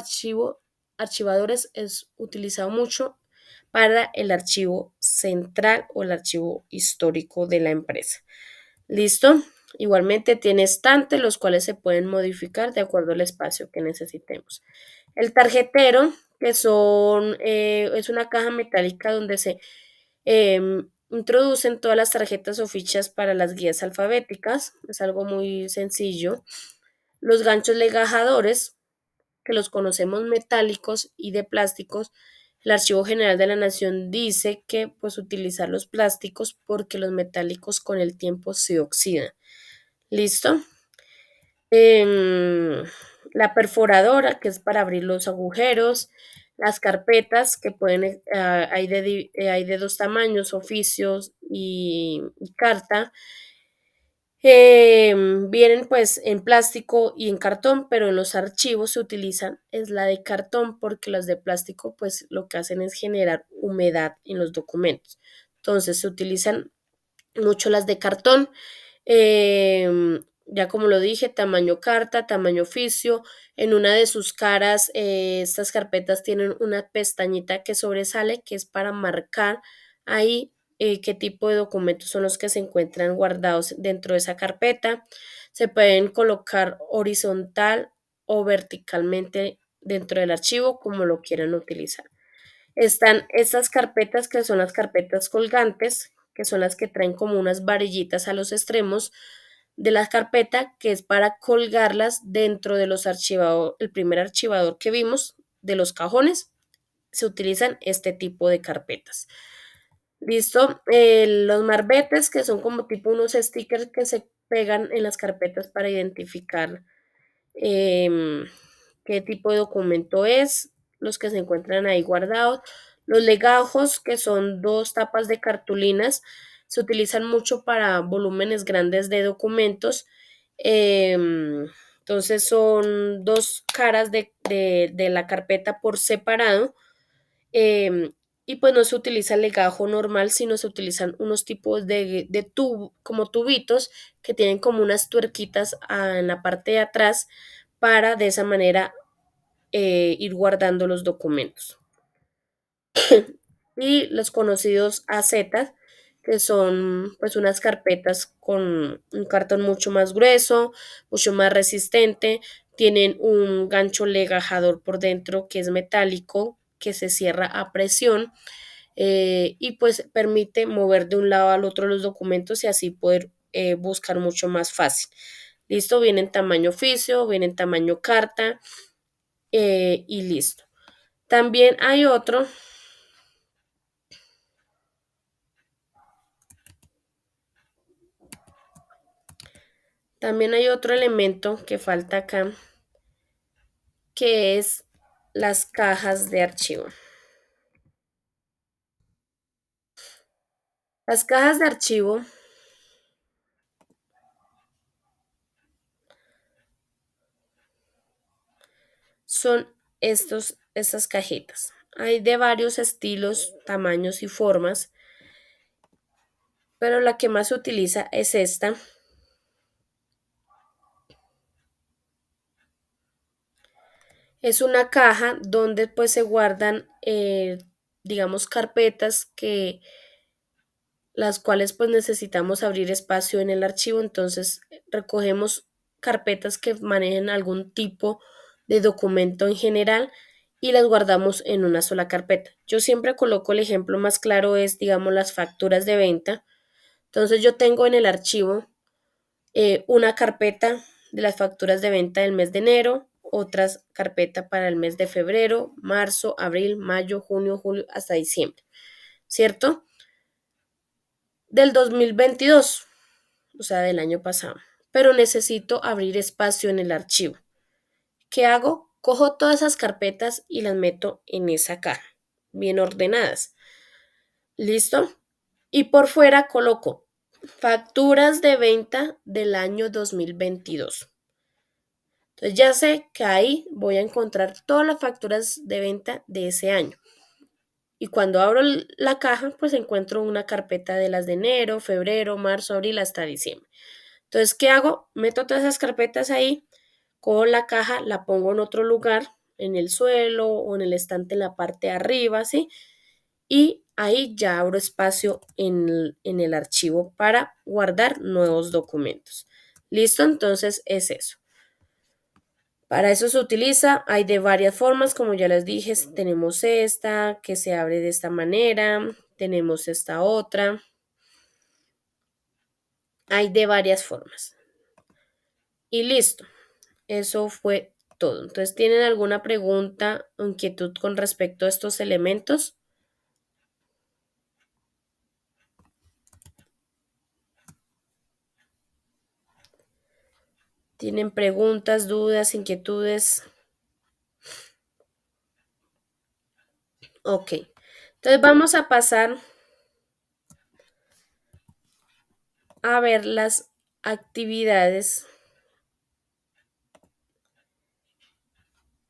Speaker 1: archivadores es utilizado mucho para el archivo central o el archivo histórico de la empresa. ¿Listo? Igualmente tiene estantes los cuales se pueden modificar de acuerdo al espacio que necesitemos. El tarjetero, que es una caja metálica donde se introducen todas las tarjetas o fichas para las guías alfabéticas. Es algo muy sencillo. Los ganchos legajadores, que los conocemos metálicos y de plásticos. El Archivo General de la Nación dice que pues utilizar los plásticos porque los metálicos con el tiempo se oxidan. ¿Listo? Em, la perforadora, que es para abrir los agujeros, las carpetas, que hay de dos tamaños, oficios y carta. Vienen pues en plástico y en cartón, pero en los archivos se utilizan es la de cartón porque las de plástico pues lo que hacen es generar humedad en los documentos. Entonces se utilizan mucho las de cartón. Ya como lo dije, tamaño carta, tamaño oficio. En una de sus caras, estas carpetas tienen una pestañita que sobresale, que es para marcar ahí qué tipo de documentos son los que se encuentran guardados dentro de esa carpeta. Se pueden colocar horizontal o verticalmente dentro del archivo, como lo quieran utilizar. Están estas carpetas que son las carpetas colgantes, que son las que traen como unas varillitas a los extremos de la carpeta, que es para colgarlas dentro de los archivados, el primer archivador que vimos de los cajones, se utilizan este tipo de carpetas. Listo. Los marbetes, que son como tipo unos stickers que se pegan en las carpetas para identificar em, qué tipo de documento es, los que se encuentran ahí guardados. Los legajos, que son dos tapas de cartulinas, se utilizan mucho para volúmenes grandes de documentos. Entonces son dos caras de la carpeta por separado. em, y pues no se utiliza el legajo normal, sino se utilizan unos tipos de tubo, como tubitos, que tienen como unas tuerquitas en la parte de atrás para de esa manera ir guardando los documentos. Y los conocidos AZ, que son pues unas carpetas con un cartón mucho más grueso, mucho más resistente, tienen un gancho legajador por dentro que es metálico, que se cierra a presión, y pues permite mover de un lado al otro los documentos y así poder buscar mucho más fácil. Listo, viene en tamaño oficio, viene en tamaño carta, y listo. También hay otro, elemento que falta acá, que es las cajas de archivo. Las cajas de archivo son estas cajitas. Hay de varios estilos, tamaños y formas, pero la que más se utiliza es esta. Es una caja donde pues se guardan, digamos, carpetas que las cuales pues necesitamos abrir espacio en el archivo, entonces recogemos carpetas que manejen algún tipo de documento en general y las guardamos en una sola carpeta. Yo siempre coloco el ejemplo más claro es, digamos, las facturas de venta. Entonces yo tengo en el archivo una carpeta de las facturas de venta del mes de enero, otras carpeta para el mes de febrero, marzo, abril, mayo, junio, julio, hasta diciembre, ¿cierto? Del 2022, o sea, del año pasado, pero necesito abrir espacio en el archivo. ¿Qué hago? Cojo todas esas carpetas y las meto en esa caja, bien ordenadas. ¿Listo? Y por fuera coloco facturas de venta del año 2022. Entonces ya sé que ahí voy a encontrar todas las facturas de venta de ese año. Y cuando abro la caja, pues encuentro una carpeta de las de enero, febrero, marzo, abril hasta diciembre. Entonces, ¿qué hago? Meto todas esas carpetas ahí, con la caja, la pongo en otro lugar, en el suelo o en el estante en la parte de arriba, ¿sí? Y ahí ya abro espacio en el archivo para guardar nuevos documentos. ¿Listo? Entonces es eso. Para eso se utiliza, hay de varias formas, como ya les dije, tenemos esta que se abre de esta manera, tenemos esta otra, hay de varias formas. Y listo, eso fue todo. Entonces, ¿tienen alguna pregunta o inquietud con respecto a estos elementos? ¿Tienen preguntas, dudas, inquietudes? Ok, entonces vamos a pasar a ver las actividades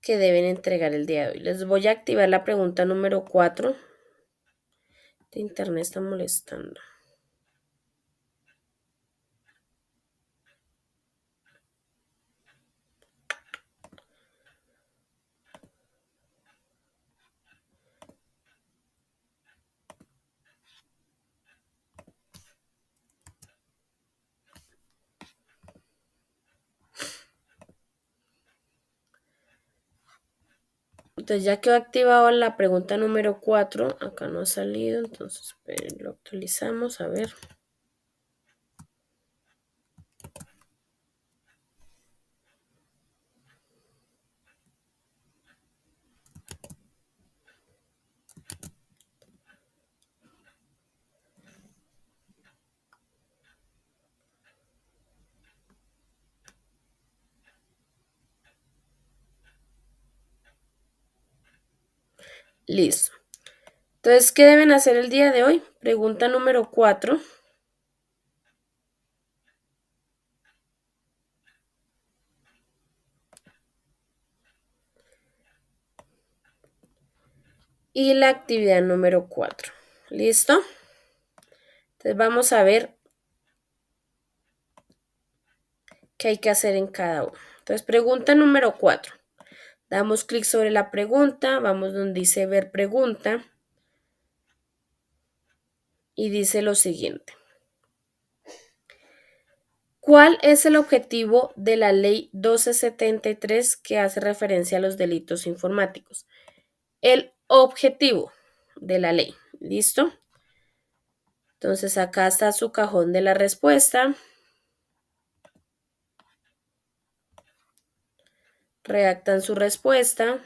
Speaker 1: que deben entregar el día de hoy. Les voy a activar la pregunta número 4. De internet está molestando. Entonces ya quedó activada la pregunta número 4. Acá no ha salido, entonces esperen, lo actualizamos, a ver. Listo. Entonces, ¿qué deben hacer el día de hoy? Pregunta número 4. Y la actividad número 4. ¿Listo? Entonces vamos a ver qué hay que hacer en cada uno. Entonces, pregunta número 4. Damos clic sobre la pregunta, vamos donde dice ver pregunta y dice lo siguiente. ¿Cuál es el objetivo de la ley 1273 que hace referencia a los delitos informáticos? El objetivo de la ley. ¿Listo? Entonces acá está su cajón de la respuesta. Redactan su respuesta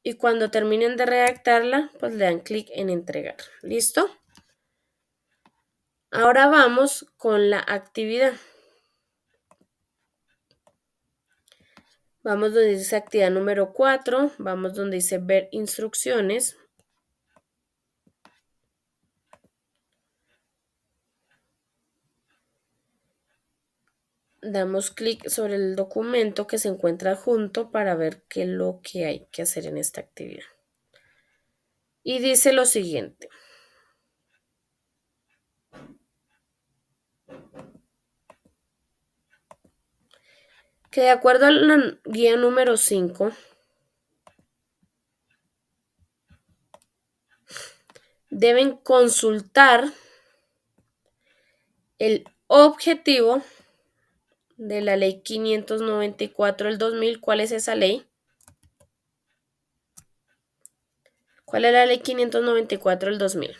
Speaker 1: y cuando terminen de redactarla, pues le dan clic en entregar. ¿Listo? Ahora vamos con la actividad. Vamos donde dice actividad número 4, vamos donde dice ver instrucciones. Damos clic sobre el documento que se encuentra junto para ver qué es lo que hay que hacer en esta actividad. Y dice lo siguiente. Que de acuerdo a la guía número 5, deben consultar el objetivo de la ley 594 del 2000. ¿Cuál es esa ley? ¿Cuál es la ley 594 del 2000?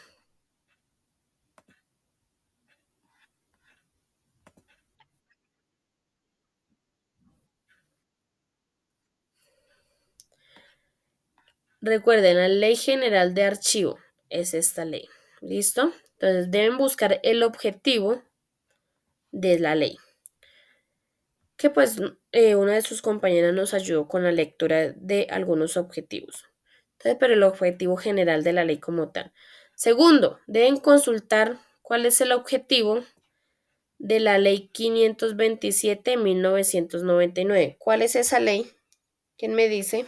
Speaker 1: Recuerden, la Ley General de Archivo es esta ley. ¿Listo? Entonces deben buscar el objetivo de la ley. Que pues una de sus compañeras nos ayudó con la lectura de algunos objetivos. Entonces, pero el objetivo general de la ley como tal. Segundo, deben consultar cuál es el objetivo de la ley 527 de 1999. ¿Cuál es esa ley? ¿Quién me dice?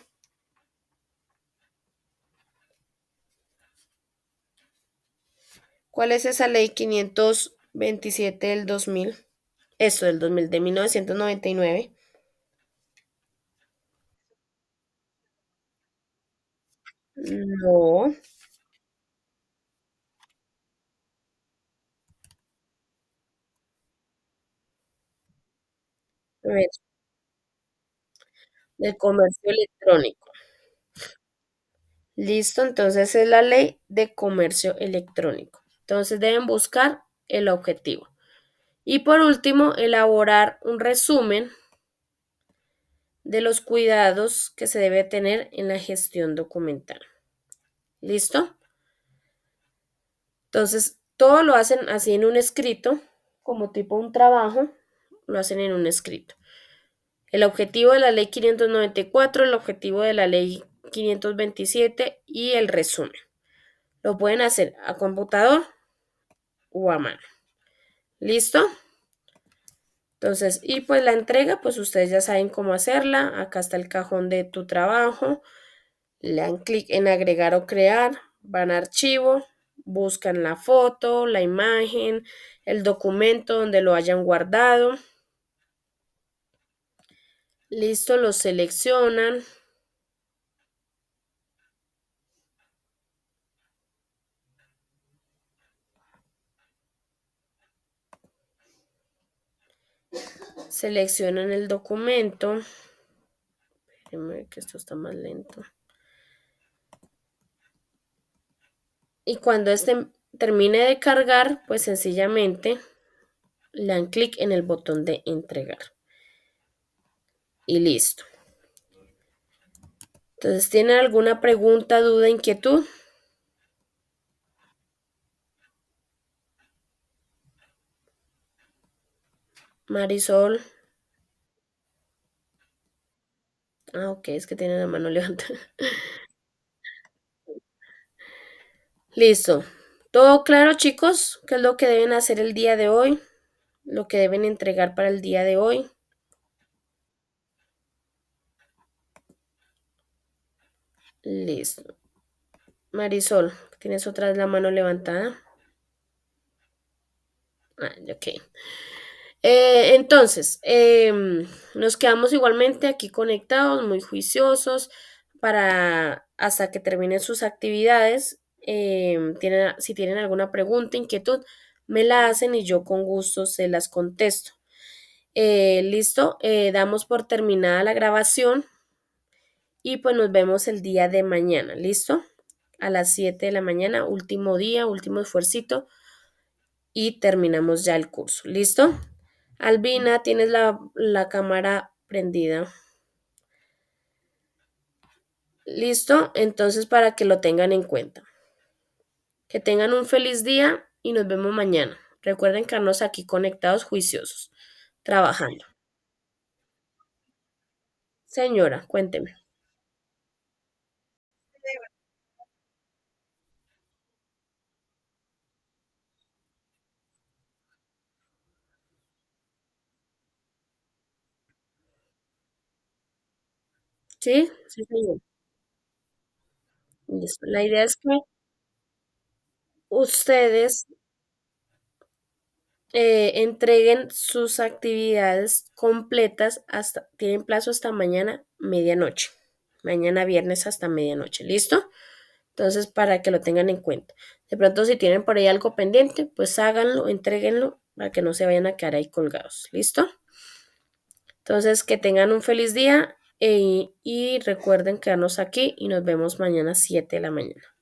Speaker 1: ¿Cuál es esa ley 527 del 2000? Esto del 2000, de 1999. No, a ver, del comercio electrónico. Listo, entonces es la ley de comercio electrónico. Entonces deben buscar el objetivo. Y por último, elaborar un resumen de los cuidados que se debe tener en la gestión documental. ¿Listo? Entonces, todo lo hacen así en un escrito, como tipo un trabajo, lo hacen en un escrito. El objetivo de la ley 594, el objetivo de la ley 527 y el resumen. Lo pueden hacer a computador o a mano. ¿Listo? Entonces, y pues la entrega, pues ustedes ya saben cómo hacerla. Acá está el cajón de tu trabajo. Le dan clic en agregar o crear, van a archivo, buscan la foto, la imagen, el documento donde lo hayan guardado. Listo, lo seleccionan. Seleccionan el documento. Espérenme que esto está más lento. Y cuando este termine de cargar, pues sencillamente le dan clic en el botón de entregar. Y listo. Entonces, ¿tienen alguna pregunta, duda, inquietud? Marisol. Ah, ok, es que tiene la mano levantada. Listo. ¿Todo claro, chicos? ¿Qué es lo que deben hacer el día de hoy? Lo que deben entregar para el día de hoy. Listo. Marisol, tienes otra vez la mano levantada. Ah, ok. Entonces, nos quedamos igualmente aquí conectados, muy juiciosos, para hasta que terminen sus actividades. Si tienen alguna pregunta, inquietud, me la hacen y yo con gusto se las contesto. Listo, damos por terminada la grabación y pues nos vemos el día de mañana. ¿Listo? A las 7 de la mañana, último día, último esfuercito y terminamos ya el curso. ¿Listo? Albina, tienes la cámara prendida. ¿Listo? Entonces, para que lo tengan en cuenta. Que tengan un feliz día y nos vemos mañana. Recuerden quedarnos aquí conectados, juiciosos, trabajando. Señora, cuénteme. ¿Sí? Sí, señor. Listo. La idea es que ustedes entreguen sus actividades completas tienen plazo hasta mañana medianoche. Mañana viernes hasta medianoche. ¿Listo? Entonces, para que lo tengan en cuenta. De pronto, si tienen por ahí algo pendiente, pues háganlo, entréguenlo para que no se vayan a quedar ahí colgados. ¿Listo? Entonces, que tengan un feliz día y recuerden quedarnos aquí y nos vemos mañana a 7 de la mañana.